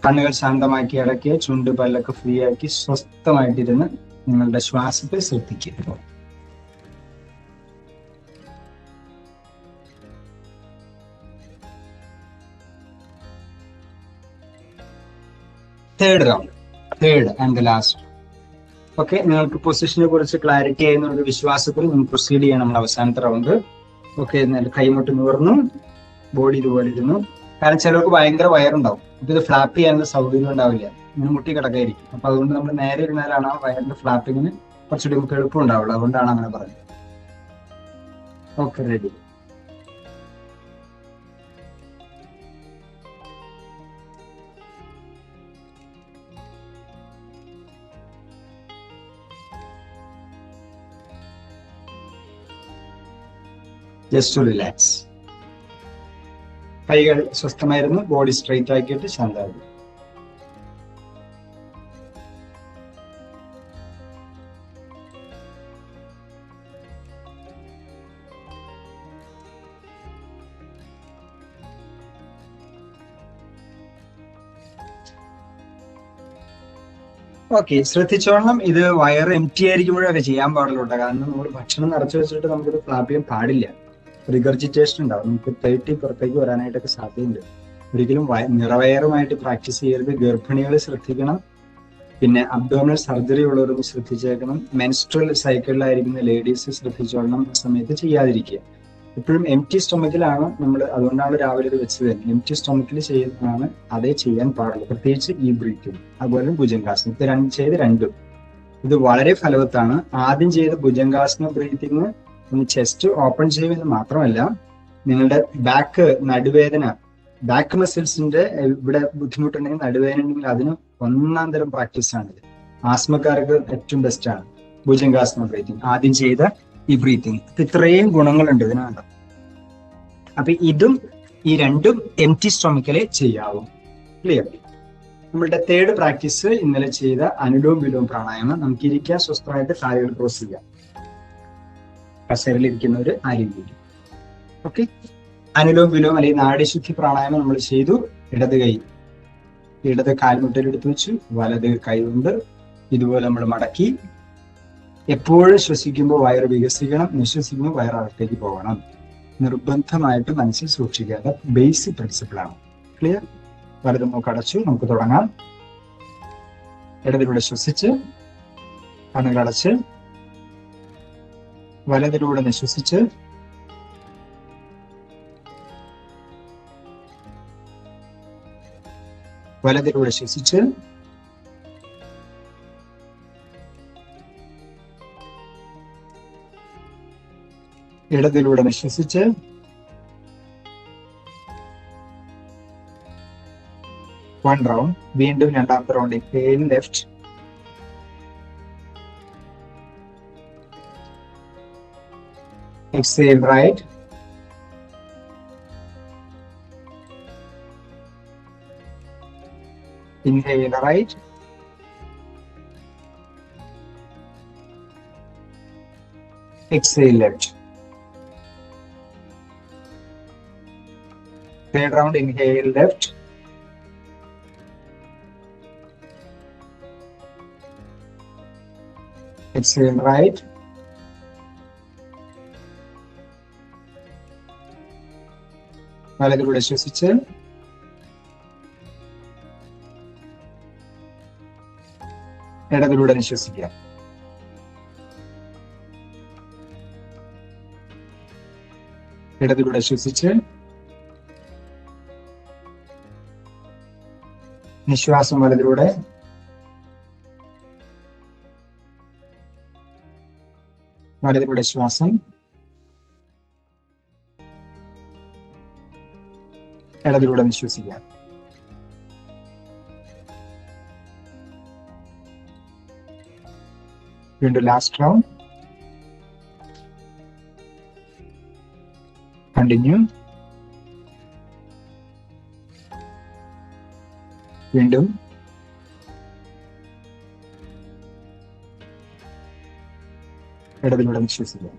[SPEAKER 1] കണ്ണുകൾ ശാന്തമാക്കി അടയ്ക്കുക, ചുണ്ട് പല്ലൊക്കെ ഫ്രീ ആക്കി സ്വസ്ഥമായിട്ടിരുന്ന് നിങ്ങളുടെ ശ്വാസത്തെ ശ്രദ്ധിക്കുക. Third round, third and last. Okay, നിങ്ങൾക്ക് പൊസിഷനെ കുറിച്ച് ക്ലാരിറ്റി ആയിരുന്ന ഒരു വിശ്വാസത്തിൽ നമുക്ക് പ്രൊസീഡ് ചെയ്യണം നമ്മൾ അവസാനത്തെ റൗണ്ട്. ഓക്കെ, കൈമുട്ട് നിവർന്നു, ബോഡി ഇതുപോലെ ഇരുന്നു. കാരണം ചിലർക്ക് ഭയങ്കര വയറുണ്ടാവും, അപ്പൊ ഇത് ഫ്ലാപ്പ് ചെയ്യാനുള്ള സൗകര്യം ഉണ്ടാവില്ല, ഇങ്ങനെ മുട്ടി കിടക്കായിരിക്കും. അപ്പൊ അതുകൊണ്ട് നമ്മൾ നേരെ ഇരുന്നാലാണ് ആ വയറിന്റെ ഫ്ലാപ്പിങ്ങിന് കുറച്ചുകൂടി നമുക്ക് എളുപ്പം ഉണ്ടാവുള്ളൂ. അതുകൊണ്ടാണ് അങ്ങനെ പറഞ്ഞത്. Okay, ready. Just to relax. കൈകൾ സ്വസ്ഥമായിരുന്നു, ബോഡി സ്ട്രെയിറ്റ് ആക്കിയിട്ട് ശാന്തമായിരുന്നു. ഓക്കെ, ശ്രദ്ധിച്ചോളണം. ഇത് വയർ എം ടി ആയിരിക്കുമ്പോഴൊക്കെ ചെയ്യാൻ പാടുള്ളൂ. കാരണം നമ്മൾ ഭക്ഷണം നിറച്ചു വെച്ചിട്ട് നമുക്കിത് ഫ്ലാപ്പ് ചെയ്യാൻ പാടില്ല. റിഗർജിറ്റേഷൻ ഉണ്ടാവും, നമുക്ക് തേട്ടി പുറത്തേക്ക് വരാനായിട്ടൊക്കെ സാധ്യതയുണ്ട്. ഒരിക്കലും നിറവയറുമായിട്ട് പ്രാക്ടീസ് ചെയ്യരുത്. ഗർഭിണികൾ ശ്രദ്ധിക്കണം, പിന്നെ അബ്ഡോമിനൽ സർജറി ഉള്ളവരൊന്ന് ശ്രദ്ധിച്ചേക്കണം. മെൻസ്ട്രൽ സൈക്കിളിലായിരിക്കുന്ന ലേഡീസ് ശ്രദ്ധിച്ചോളണം, ആ സമയത്ത് ചെയ്യാതിരിക്കുക. എപ്പോഴും എം ടി സ്റ്റൊമക്കിലാണ് നമ്മൾ, അതുകൊണ്ടാണ് രാവിലെ ഇത് വെച്ചത്. എം ടി സ്റ്റൊമക്കിൽ ചെയ്യുന്നതാണ് അതേ ചെയ്യാൻ പാടുള്ളൂ, പ്രത്യേകിച്ച് ഈ ബ്രീത്തിങ്. അതുപോലെ ഭുജംഗാസനം, ഇത് രണ്ടും ഇത് വളരെ ഫലവത്താണ്. ആദ്യം ചെയ്ത ഭുജംഗാസന ബ്രീത്തിങ് ഒന്ന് ചെസ്റ്റ് ഓപ്പൺ ചെയ്യുമെന്ന് മാത്രമല്ല, നിങ്ങളുടെ ബാക്ക് നടുവേദന, ബാക്ക് മസിൽസിന്റെ ഇവിടെ ബുദ്ധിമുട്ടുണ്ടെങ്കിൽ, നടുവേദന ഉണ്ടെങ്കിൽ അതിന് ഒന്നാം തരം പ്രാക്ടീസാണിത്. ആസ്മക്കാർക്ക് ഏറ്റവും ബെസ്റ്റ് ആണ് ഭുജംഗാസന ബ്രീത്തിങ്. ആദ്യം ചെയ്ത ഈ ബ്രീത്തിങ്, ഇത്രയും ഗുണങ്ങളുണ്ട് ഇതിനാണ്. അപ്പൊ ഇതും ഈ രണ്ടും എം ടി സ്റ്റൊമക്കിലെ ചെയ്യാവും. ക്ലിയർ? നമ്മളുടെ തേർഡ് പ്രാക്ടീസ് ഇന്നലെ ചെയ്ത അനുലോം വിലോം പ്രാണായാമം. നമുക്ക് ഇരിക്കാൻ സ്വസ്ഥമായിട്ട് കാലുകൾ ക്രോസ് ചെയ്യാം. കസേരയിലിരിക്കുന്നവർ ആരെങ്കിലും. ഓക്കെ, അനുലോം വിലോം അല്ലെങ്കിൽ നാഡീശുദ്ധി പ്രാണായാമം നമ്മൾ ചെയ്തു. ഇടത് കാൽമുട്ടിലെടുത്ത് വെച്ചു, വലത് കൈ കൊണ്ട് ഇതുപോലെ നമ്മൾ മടക്കി. എപ്പോഴും ശ്വസിക്കുമ്പോൾ വയറ് വികസിക്കണം, നിശ്വസിക്കുമ്പോൾ വയറ് അകത്തേക്ക് പോകണം. നിർബന്ധമായിട്ട് മനസ്സിൽ സൂക്ഷിക്കാതെ ബേസിക് പ്രിൻസിപ്പിളാണ്. ക്ലിയർ? വലത് മൂക്ക് അടച്ചു, നമുക്ക് തുടങ്ങാം. ഇടതിലൂടെ ശ്വസിച്ച് കണ്ണുകളടച്ച്, വലതിലൂടെ നിശ്വസിച്ച്, വലതിലൂടെ ശ്വസിച്ച്, ഇടതിലൂടെ നിശ്വസിച്ച്, വൺ റൗണ്ട്. വീണ്ടും രണ്ടാമത്തെ round. Inhale left, exhale right, inhale right, exhale left. Third round, inhale left, exhale right, വലതിലൂടെ ശ്വസിച്ച്, ഇടതിലൂടെ നിശ്വസിക്കുക. ഇടതിലൂടെ ശ്വസിച്ച് നിശ്വാസം വലതിലൂടെ. വലതിലൂടെ ശ്വാസം. ഇടതിലൂടെ നിശ്വസിക്കുക. വീണ്ടും ലാസ്റ്റ് റൗണ്ട്. കണ്ടിന്യൂ. വീണ്ടും. ഇടതിലൂടെ നിശ്വസിക്കുക.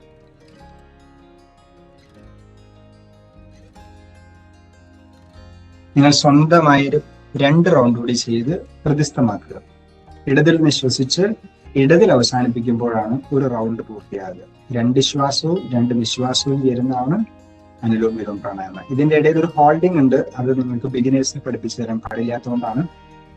[SPEAKER 1] നിങ്ങൾ സ്വന്തമായി 2 റൗണ്ട് കൂടി ചെയ്ത് ഹൃദിസ്ഥമാക്കുക. ഇടതിൽ നിശ്വസിച്ച് ഇടതിൽ അവസാനിപ്പിക്കുമ്പോഴാണ് ഒരു റൗണ്ട് പൂർത്തിയാകുക. 2 ശ്വാസവും 2 നിശ്വാസവും ചേരുന്നതാണ് അനുലോം വിലോം പ്രാണായാമം. ഇതിന്റെ ഇടയിൽ ഒരു ഹോൾഡിംഗ് ഉണ്ട്. അത് നിങ്ങൾക്ക് ബിഗിനേഴ്സിന് പഠിപ്പിച്ചു തരാൻ പാടില്ലാത്തതുകൊണ്ടാണ്.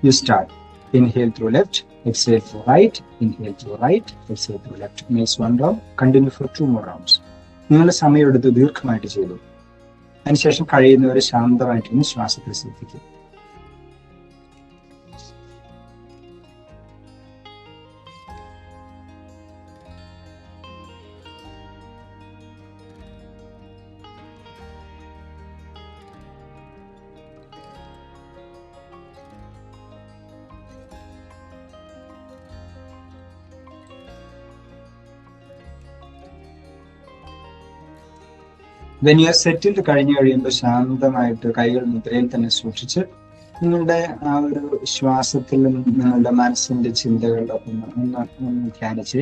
[SPEAKER 1] You start. Inhale through left, exhale through right, inhale through right, exhale through left. Makes 1 round. Continue for 2 more rounds. നിങ്ങൾ സമയമെടുത്ത് ദീർഘമായിട്ട് ചെയ്തു. അതിനുശേഷം കഴിയുന്നവരെ ശാന്തമായിട്ടിരുന്ന് ശ്വാസത്തിൽ ശ്രദ്ധിക്കും. വെൻ യു ആർ സെറ്റിൽഡ് കഴിഞ്ഞു കഴിയുമ്പോൾ ശാന്തമായിട്ട് കൈകൾ മുദ്രയിൽ തന്നെ സൂക്ഷിച്ച് നിങ്ങളുടെ ആ ഒരു ശ്വാസത്തിലും നിങ്ങളുടെ മനസ്സിന്റെ ചിന്തകളുടെ ഒന്ന് ധ്യാനിച്ച്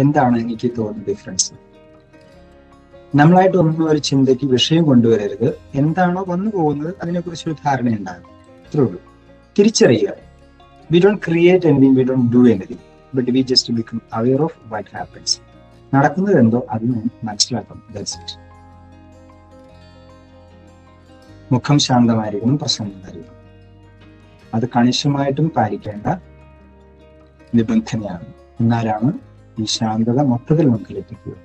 [SPEAKER 1] എന്താണ് എനിക്ക് തോന്നുന്ന ഡിഫറൻസ്. നമ്മളായിട്ട് ഒന്നും ഒരു ചിന്തയ്ക്ക് വിഷയം കൊണ്ടുവരരുത്. എന്താണോ വന്നു പോകുന്നത് അതിനെക്കുറിച്ച് ഒരു ധാരണ ഉണ്ടാകും. ഇത്രേ ഉള്ളൂ. തിരിച്ചറിയുക. We don't create anything, we don't do anything, but we just become aware of what happens. നടക്കുന്നത് എന്തോ അത് മനസ്സിലാക്കണം. That's it. മുഖം ശാന്തമായിരിക്കണം, പ്രസന്നമായിരിക്കണം. അത് കണിശമായിട്ടും പാലിക്കേണ്ട നിബന്ധനയാണ്. എന്നാലാണ് ഈ ശാന്തത മൊത്തത്തിൽ നമുക്ക് ലഭിക്കുക.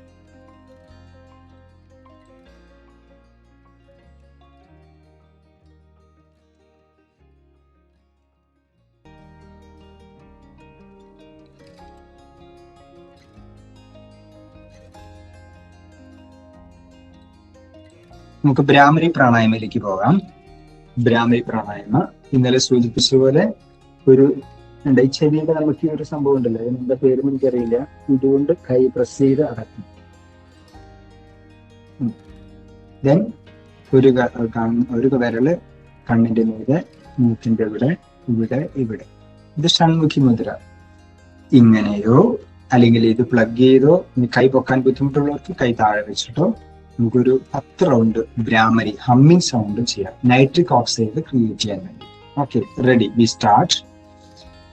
[SPEAKER 1] നമുക്ക് ബ്രാഹ്മരി പ്രാണായാമയിലേക്ക് പോകാം. ബ്രാഹ്മരി പ്രാണായാമ ഇന്നലെ സൂചിപ്പിച്ച പോലെ ഒരു ഈ ചെവിയുടെ നമുക്ക് ഒരു സംഭവം ഉണ്ടല്ലോ, എന്താ പേരും എനിക്കറിയില്ല. ഇതുകൊണ്ട് കൈ പ്രസ് ചെയ്ത് അടക്കും. ദെൻ ഒരു വിരല് കണ്ണിന്റെ മീതെ, മൂക്കിന്റെ ഇവിടെ, ഇവിടെ, ഇവിടെ. ഇത് ഷൺമുഖി മുദ്ര. ഇങ്ങനെയോ അല്ലെങ്കിൽ ഇത് പ്ലഗ് ചെയ്തോ, കൈ പൊക്കാൻ ബുദ്ധിമുട്ടുള്ളവർക്ക് കൈ താഴെ വെച്ചിട്ടോ നമുക്കൊരു 10 റൗണ്ട് ബ്രാഹ്മരി ഹമ്മിങ് സൗണ്ട് ചെയ്യാം, നൈട്രിക് ഓക്സൈഡ് ക്രിയേറ്റ് ചെയ്യാൻ വേണ്ടി. Okay, ready, we start.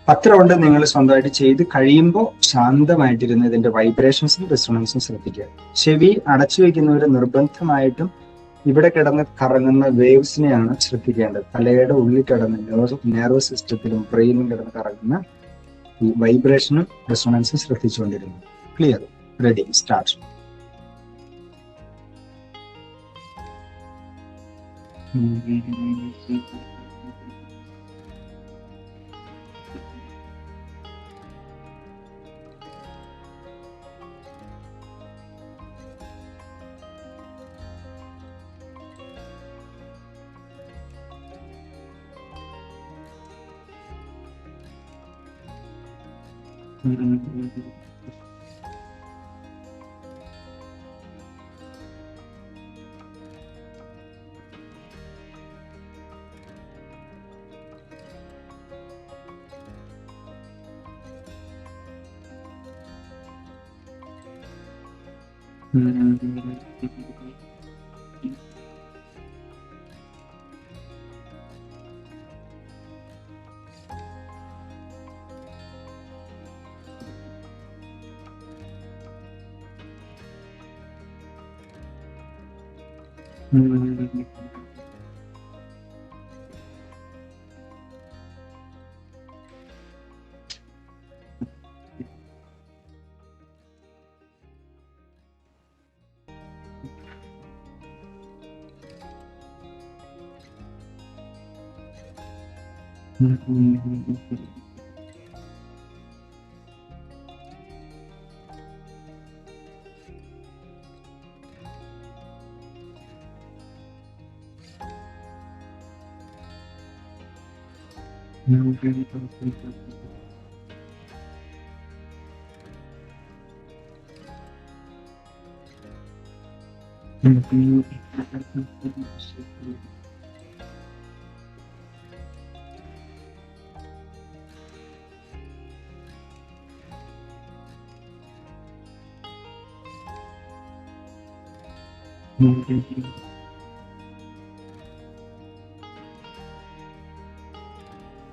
[SPEAKER 1] 10 round നിങ്ങൾ സ്വന്തമായിട്ട് ചെയ്ത് കഴിയുമ്പോൾ ശാന്തമായിട്ടിരുന്ന് ഇതിന്റെ വൈബ്രേഷൻസും റെസൊണൻസും ശ്രദ്ധിക്കുക. ചെവി അടച്ചു വയ്ക്കുന്നവർ നിർബന്ധമായിട്ടും ഇവിടെ കിടന്ന് കറങ്ങുന്ന വേവ്സിനെയാണ് ശ്രദ്ധിക്കേണ്ടത്. തലയുടെ ഉള്ളിൽ കിടന്ന് നെർവസ് സിസ്റ്റത്തിലും ബ്രെയിനും കിടന്ന് കറങ്ങുന്ന ഈ വൈബ്രേഷനും റെസൊണൻസും ശ്രദ്ധിച്ചുകൊണ്ടിരുന്നു. Clear? Ready, start.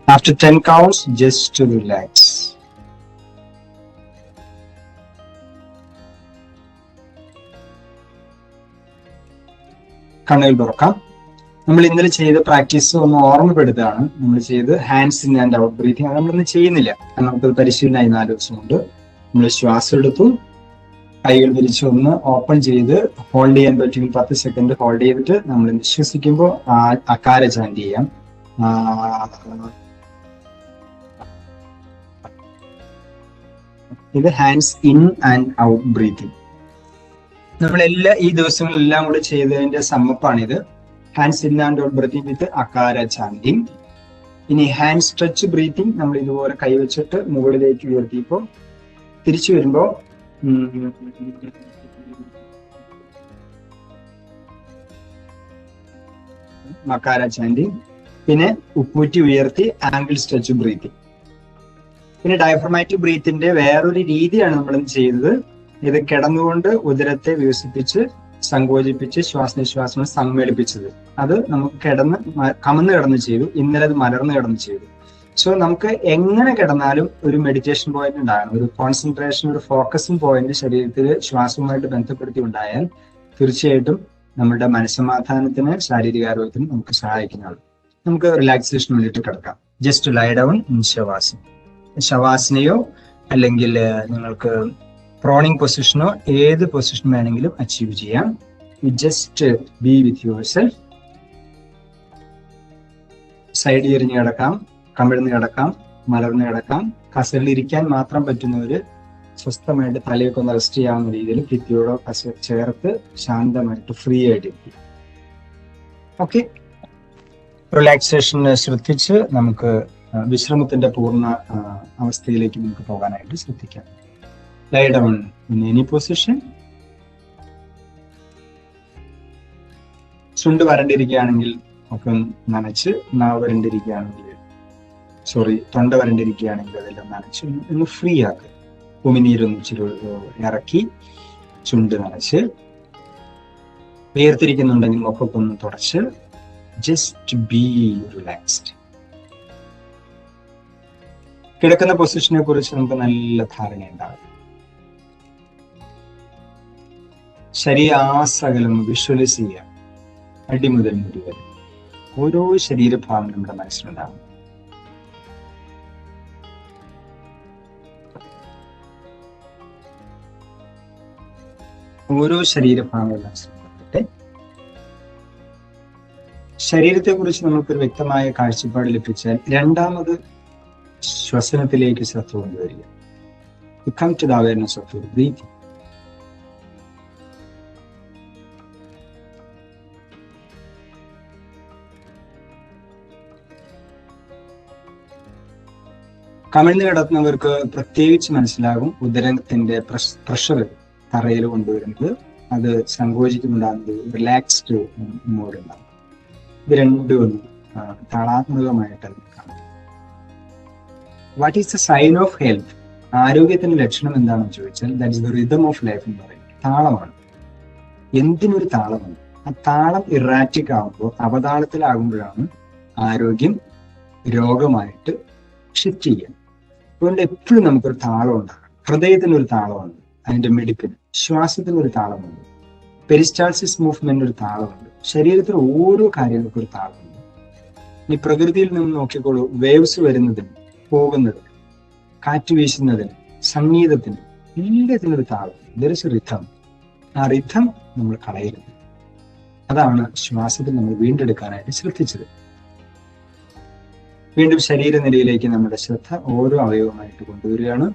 [SPEAKER 1] After 10 counts, just to relax. കണ്ണുകൾ തുറക്കാം. നമ്മൾ ഇന്നലെ ചെയ്ത പ്രാക്ടീസ് ഒന്ന് ഓർമ്മപ്പെടുത്തുകയാണ്. നമ്മൾ ചെയ്ത് hands in and out breathing അത് നമ്മളൊന്നും ചെയ്യുന്നില്ല. നമുക്ക് പരിശീലനമായി 4 ദിവസം കൊണ്ട് നമ്മൾ ശ്വാസം എടുത്തു, കൈകൾ വിരിച്ച് ഒന്ന് ഓപ്പൺ ചെയ്ത് ഹോൾഡ് ചെയ്യാൻ പറ്റുമെങ്കിൽ 10 സെക്കൻഡ് ഹോൾഡ് ചെയ്തിട്ട് നമ്മൾ നിശ്വസിക്കുമ്പോൾ അകാര ചാൻഡ് ചെയ്യാം. ഇത് hands in and out breathing. ഈ ദിവസങ്ങളെല്ലാം കൂടെ ചെയ്തതിന്റെ സമ്മപ്പാണിത്. Hands in and out breathing with അകാര ചാൻഡിങ്. ഇനി ഹാൻഡ് സ്ട്രെച്ച് ബ്രീത്തിങ് നമ്മൾ ഇതുപോലെ കൈവച്ചിട്ട് മുകളിലേക്ക് ഉയർത്തിയപ്പോൾ തിരിച്ചു വരുമ്പോ മക്കാര ചാൻഡിങ്. പിന്നെ ഉപ്പൂറ്റി ഉയർത്തി ആംഗിൾ സ്ട്രെച്ച് ബ്രീത്തിങ്. പിന്നെ ഡയഫ്രമാറ്റിക് ബ്രീത്തിന്റെ വേറൊരു രീതിയാണ് നമ്മൾ ചെയ്തത്. ഇത് കിടന്നുകൊണ്ട് ഉദരത്തെ വികസിപ്പിച്ച് സങ്കോചിപ്പിച്ച് ശ്വാസനിശ്വാസങ്ങൾ സമ്മേളിപ്പിച്ചത്. അത് നമുക്ക് കമന്ന് കിടന്ന് ചെയ്തു. ഇന്നലെ അത് മലർന്ന് കിടന്ന് ചെയ്തു. സോ നമുക്ക് എങ്ങനെ കിടന്നാലും ഒരു മെഡിറ്റേഷൻ പോയിന്റ് ഉണ്ടാകണം. ഒരു കോൺസെൻട്രേഷൻ, ഒരു ഫോക്കസിങ് പോയിന്റ് ശരീരത്തിൽ ശ്വാസവുമായിട്ട് ബന്ധപ്പെടുത്തി ഉണ്ടായാൽ തീർച്ചയായിട്ടും നമ്മുടെ മനസ്സമാധാനത്തിന്, ശാരീരികാരോഗ്യത്തിന് നമുക്ക് സഹായിക്കുന്നതാണ്. നമുക്ക് റിലാക്സേഷന് വേണ്ടിയിട്ട് കിടക്കാം. Just lie down in shavasana. ശവാസനയോ അല്ലെങ്കിൽ നിങ്ങൾക്ക് പ്രോണിംഗ് പൊസിഷനോ ഏത് പൊസിഷൻ വേണമെങ്കിലും അച്ചീവ് ചെയ്യാം. Just be with yourself. Side ചെരിഞ്ഞ് കിടക്കാം, കമിഴ്ന്ന് കിടക്കാം, മലർന്ന് കിടക്കാം. കസലിരിക്കാൻ മാത്രം പറ്റുന്നവര് സ്വസ്ഥമായിട്ട് തലയൊക്കെ ഒന്ന് റെസ്റ്റ് ചെയ്യാവുന്ന രീതിയിൽ ഭിത്തിയോടോ ചേർത്ത് ശാന്തമായിട്ട് ഫ്രീ ആയിട്ട് ഇരിക്കും. ഓക്കെ, റിലാക്സേഷന് ശ്രദ്ധിച്ച് നമുക്ക് വിശ്രമത്തിന്റെ പൂർണ്ണ അവസ്ഥയിലേക്ക് നമുക്ക് പോകാനായിട്ട് ശ്രദ്ധിക്കാം. Lie down in any position. ചുണ്ട് വരണ്ടിരിക്കുകയാണെങ്കിൽ ഒക്കെ നനച്ച്, നാവ് വരണ്ടിരിക്കുകയാണെങ്കിൽ തൊണ്ട വരണ്ടിരിക്കുകയാണെങ്കിൽ അതെല്ലാം നനച്ച് ഒന്ന് ഫ്രീ ആക്കുക. ഉമിനീരൊന്ന് ഇച്ചിരി ഇറക്കി ചുണ്ട് നനച്ച്, വേർതിരിക്കുന്നുണ്ടെങ്കിൽ മുഖമൊക്കെ ഒന്ന് തുടച്ച് ജസ്റ്റ് ബി റിലാക്സ്ഡ്. കിടക്കുന്ന പൊസിഷനെ കുറിച്ച് നമുക്ക് നല്ല ധാരണയുണ്ടാകും. ശരീരാസകലം വിഷ്വലൈസ് ചെയ്യാം. അടിമുതൽ മുടി വരെ ഓരോ ശരീരഭാഗം നമ്മുടെ മനസ്സിലുണ്ടാകും. ഓരോ ശരീരഭാഗങ്ങളും മനസ്സിലാക്കട്ടെ. ശരീരത്തെ കുറിച്ച് നമുക്കൊരു വ്യക്തമായ കാഴ്ചപ്പാട് ലഭിച്ചാൽ രണ്ടാമത് ശ്വസനത്തിലേക്ക് ശ്രദ്ധ കൊണ്ടുവരിക. You come to the awareness of your breathing. കമിഴ്ന്ന് കിടക്കുന്നവർക്ക് പ്രത്യേകിച്ച് മനസ്സിലാകും ഉദരത്തിന്റെ പ്രഷർ തറയിൽ കൊണ്ടുവരുന്നത്. അത് സങ്കോചിക്കുന്നുണ്ടാകുന്നത് റിലാക്സ്ഡ് മോഡ് ഉണ്ടാകും. ഇത് രണ്ടും താളാത്മകമായിട്ട് കാണാം. What is the sign of health? ആരോഗ്യത്തിന്റെ ലക്ഷണം എന്താണെന്ന് ചോദിച്ചാൽ that is the rhythm of life എന്ന് പറയും. താളമാണ്. എന്തിനൊരു താളമാണ്. ആ താളം ഇറാറ്റിക് ആകുമ്പോൾ, അവതാളത്തിലാകുമ്പോഴാണ് ആരോഗ്യം രോഗമായിട്ട് ഷിഫ്റ്റ് ചെയ്യുക. അതുകൊണ്ട് എപ്പോഴും നമുക്കൊരു താളം ഉണ്ടാകണം. ഹൃദയത്തിനൊരു താളമുണ്ട്, അതിന്റെ മിടിപ്പിന്. ശ്വാസത്തിനൊരു താളമുണ്ട്, പെരിസ്റ്റാൾസിസ് മൂവ്മെന്റ് ഒരു താളമുണ്ട്. ശരീരത്തിൽ ഓരോ കാര്യങ്ങൾക്കും ഒരു താളമുണ്ട്. ഇനി പ്രകൃതിയിൽ നിന്ന് നോക്കിക്കോളൂ. വേവ്സ് വരുന്നതിന്, പോകുന്നതിന്, കാറ്റ് വീശുന്നതിന്, സംഗീതത്തിന്, എല്ലാത്തിനും ഒരു താളം. ഇതൊരു റിഥം. ആ റിഥം നമ്മൾ കളയരുത്. അതാണ് ശ്വാസത്തിൽ നമ്മൾ വീണ്ടെടുക്കാനായിട്ട് ശ്രദ്ധിച്ചത്. വീണ്ടും ശരീരനിരയിലേക്ക് നമ്മുടെ ശ്രദ്ധ ഓരോ അവയവമായിട്ട് കൊണ്ടുവരികയാണ്.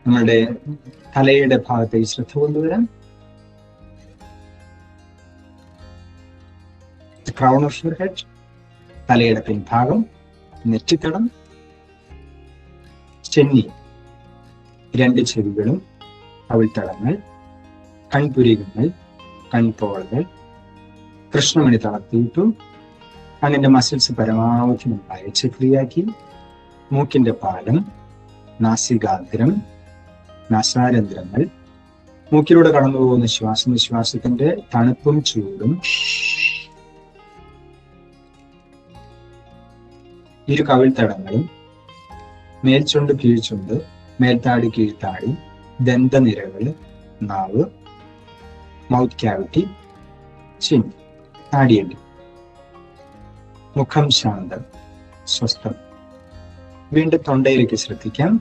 [SPEAKER 1] നമ്മുടെ തലയുടെ ഭാഗത്തേക്ക് ശ്രദ്ധ കൊണ്ടുവരാം. ക്രൗൺ ഓഫ് യുവർ ഹെഡ്, തലയുടെ പിൻഭാഗം, നെറ്റിത്തടം, ചെന്നി, രണ്ട് ചെവികളും, കവിൾത്തടങ്ങൾ, കൺപുരികങ്ങൾ, കൺപോളകൾ, കൃഷ്ണമണി തളർത്തിയിട്ടു. കണ്ണിന്റെ മസിൽസ് പരമാവധി നമ്മൾ അയച്ച് ഫ്രീയാക്കി. മൂക്കിന്റെ പാലം, നാസികാഗ്രം, നാസാരന്ധ്രങ്ങൾ, മൂക്കിലൂടെ കടന്നു പോകുന്ന ശ്വാസനിശ്വാസത്തിന്റെ തണുപ്പും ചൂടും ഇരു കവിൾത്തടങ്ങളും, മേൽചുണ്ട് കീഴ്ചുണ്ട്, മേൽത്താടി കീഴ്ത്താടി, ദന്തനിരകൾ, നാവ്, മൗത്ത് ക്യാവിറ്റി, ചിൻ, താടിയടി. മുഖം ശാന്തം, സ്വസ്ഥം. വീണ്ടും തൊണ്ടയിലേക്ക് ശ്രദ്ധിക്കാം.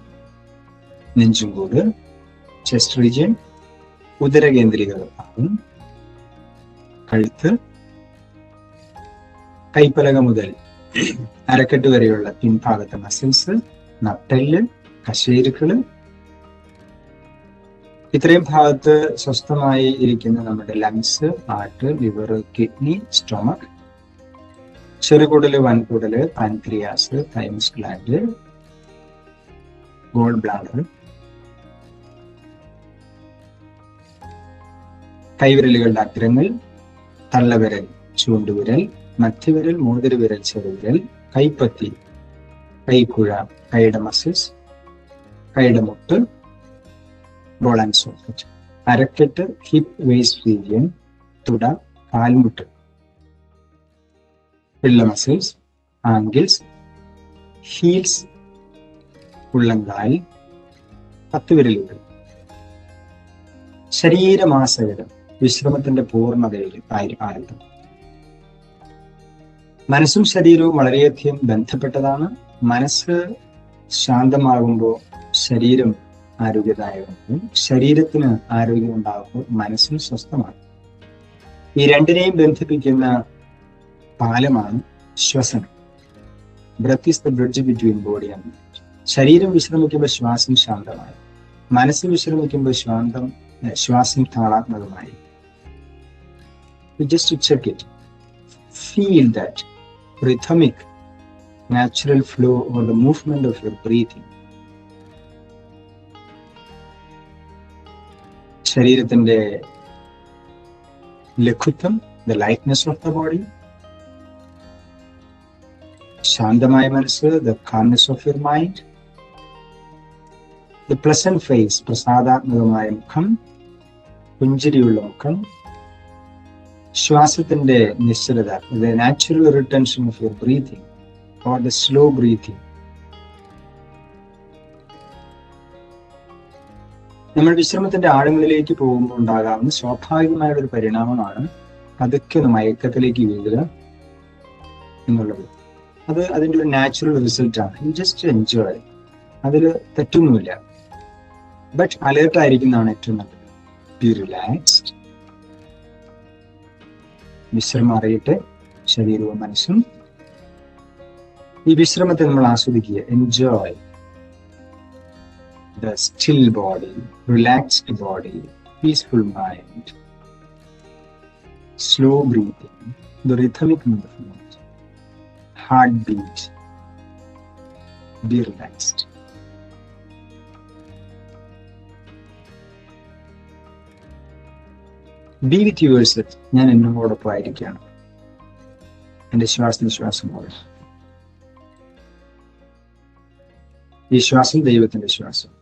[SPEAKER 1] നെഞ്ചുംകൂട്, ചെസ്റ്റ് റീജിയൻ, ഉദരകേന്ദ്രീകൃത ഭാഗം, കഴുത്ത്, കൈപ്പലക മുതൽ അരക്കെട്ട് വരെയുള്ള പിൻഭാഗത്തെ മസിൽസ്, നട്ടെല്ല്, കശേരുക്കള്. ഇത്രയും ഭാഗത്ത് സ്വസ്ഥമായി ഇരിക്കുന്ന നമ്മുടെ lungs, heart, liver, kidney, stomach, ചെറുകുടല്, വൻകുടല്, pancreas, thymus gland, gall bladder, കൈവിരലുകളുടെ അഗ്രങ്ങൾ, തള്ളവിരൽ, ചൂണ്ടുവിരൽ, മധ്യവിരൽ, മോതിരവിരൽ, ചെറുവിരൽ, കൈപ്പത്തി, കൈക്കുഴ, കൈയുടെ മസിൽസ്, കൈയുടെ മുട്ട്, ബോൾ ആൻഡ് സോക്കറ്റ്, അരക്കെട്ട്, ഹിപ്പ് വേസ്റ്റ് റീജിയൻ, തുട, കാൽമുട്ട്, പിള്ള മസിൽസ്, ആംഗിൾസ്, ഹീൽസ്, ഉള്ളങ്കാൽ, 10 വിരലുകൾ. ശരീരമാസകലം വിശ്രമത്തിന്റെ പൂർണ്ണതയിൽ ആയിരുന്നു. മനസ്സും ശരീരവും വളരെയധികം ബന്ധപ്പെട്ടതാണ്. മനസ്സ് ശാന്തമാകുമ്പോൾ ശരീരം ആരോഗ്യദായകമാകും. ശരീരത്തിന് ആരോഗ്യം ഉണ്ടാകുമ്പോൾ മനസ്സും സ്വസ്ഥമാകും. ഈ രണ്ടിനെയും ബന്ധിപ്പിക്കുന്ന പാലമാണ് ശ്വസനം. Breath is the bridge between body and mind. ശരീരം വിശ്രമിക്കുമ്പോൾ ശ്വാസം ശാന്തമായി, മനസ്സ് വിശ്രമിക്കുമ്പോൾ ശ്വാസം താളാത്മകമായി. Just to check it, feel that rhythmic natural flow or the movement of your breathing. ശരീരത്തിന്റെ ലഘുത്വം, the lightness of the body, ശാന്തമായ മനസ്സ്, the calmness of your mind, the pleasant face, പ്രസാദാത്മകമായ മുഖം, പുഞ്ചിരിയുള്ള മുഖം, ശ്വാസത്തിന്റെ നിശ്ചലത, the natural retention of your breathing or the slow breathing. നമ്മൾ വിശ്രമത്തിന്റെ ആഴങ്ങളിലേക്ക് പോകുമ്പോൾ ഉണ്ടാകാവുന്ന സ്വാഭാവികമായ ഒരു പരിണാമമാണ് പതുക്കെ ഒന്ന് മയക്കത്തിലേക്ക് വീഴുക എന്നുള്ളത്. അത് അതിൻ്റെ ഒരു നാച്ചുറൽ റിസൾട്ടാണ്. You just enjoy. അതിൽ തെറ്റൊന്നുമില്ല. ബട്ട് അലേർട്ട് ആയിരിക്കുന്നതാണ് ഏറ്റവും നല്ലത്. B relaxed. വിശ്രമം അറിയട്ടെ ശരീരവും മനസ്സും. ഈ വിശ്രമത്തെ നമ്മൾ ആസ്വദിക്കുക. Enjoy the still body, relaxed body, peaceful mind, slow breathing, the rhythmic movement, heartbeat. Be relaxed. Be with yourself. ഞാൻ എന്നോടൊപ്പം ആയിരിക്കുകയാണ്. എൻ്റെ ശ്വാസനിശ്വാസം പോലെ. ഈ ശ്വാസം ദൈവത്തിന്റെ ശ്വാസം.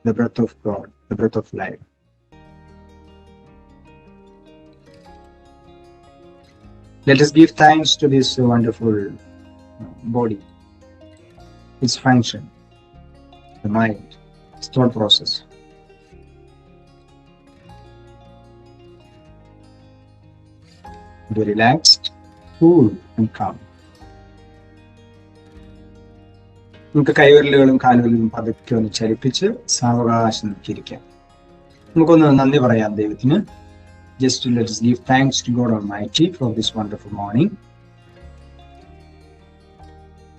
[SPEAKER 1] The breath of God, the breath of life. Let us give thanks to this wonderful body, its function, the mind, its thought process. Be relaxed, cool and calm. നമുക്ക് കൈവിരലുകളും കാലുകളിലും പതുക്കെ ഒന്ന് ചലിപ്പിച്ച് സാവകാശം നോക്കിയിരിക്കാം. നമുക്കൊന്ന് നന്ദി പറയാം ദൈവത്തിന്. Just let us give thanks to God Almighty for this wonderful morning.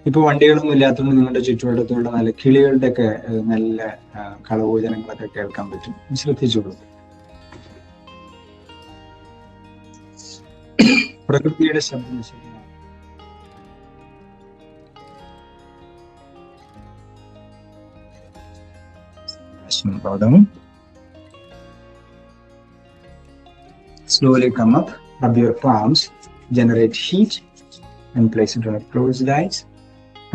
[SPEAKER 1] ഇപ്പോൾ വണ്ടികളൊന്നും ഇല്ലാത്തതുകൊണ്ട് നിങ്ങളുടെ ചുറ്റുവട്ടത്തുള്ള നല്ല കിളികളുടെ ഒക്കെ നല്ല കളഭോജനങ്ങളൊക്കെ കേൾക്കാൻ പറ്റും. ശ്രദ്ധിച്ചോളൂ. പ്രകൃതിയുടെ ശബ്ദം ശരിയാണ്. Slowly come up, rub your palms, generate heat and place it on your closed eyes.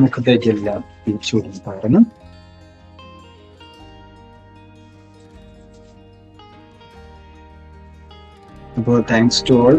[SPEAKER 1] മുഖത്തേക്കെല്ലാം ഈ ചൂടും പകർന്നു. അപ്പോൾ താങ്ക്സ് ടു ഓൾ.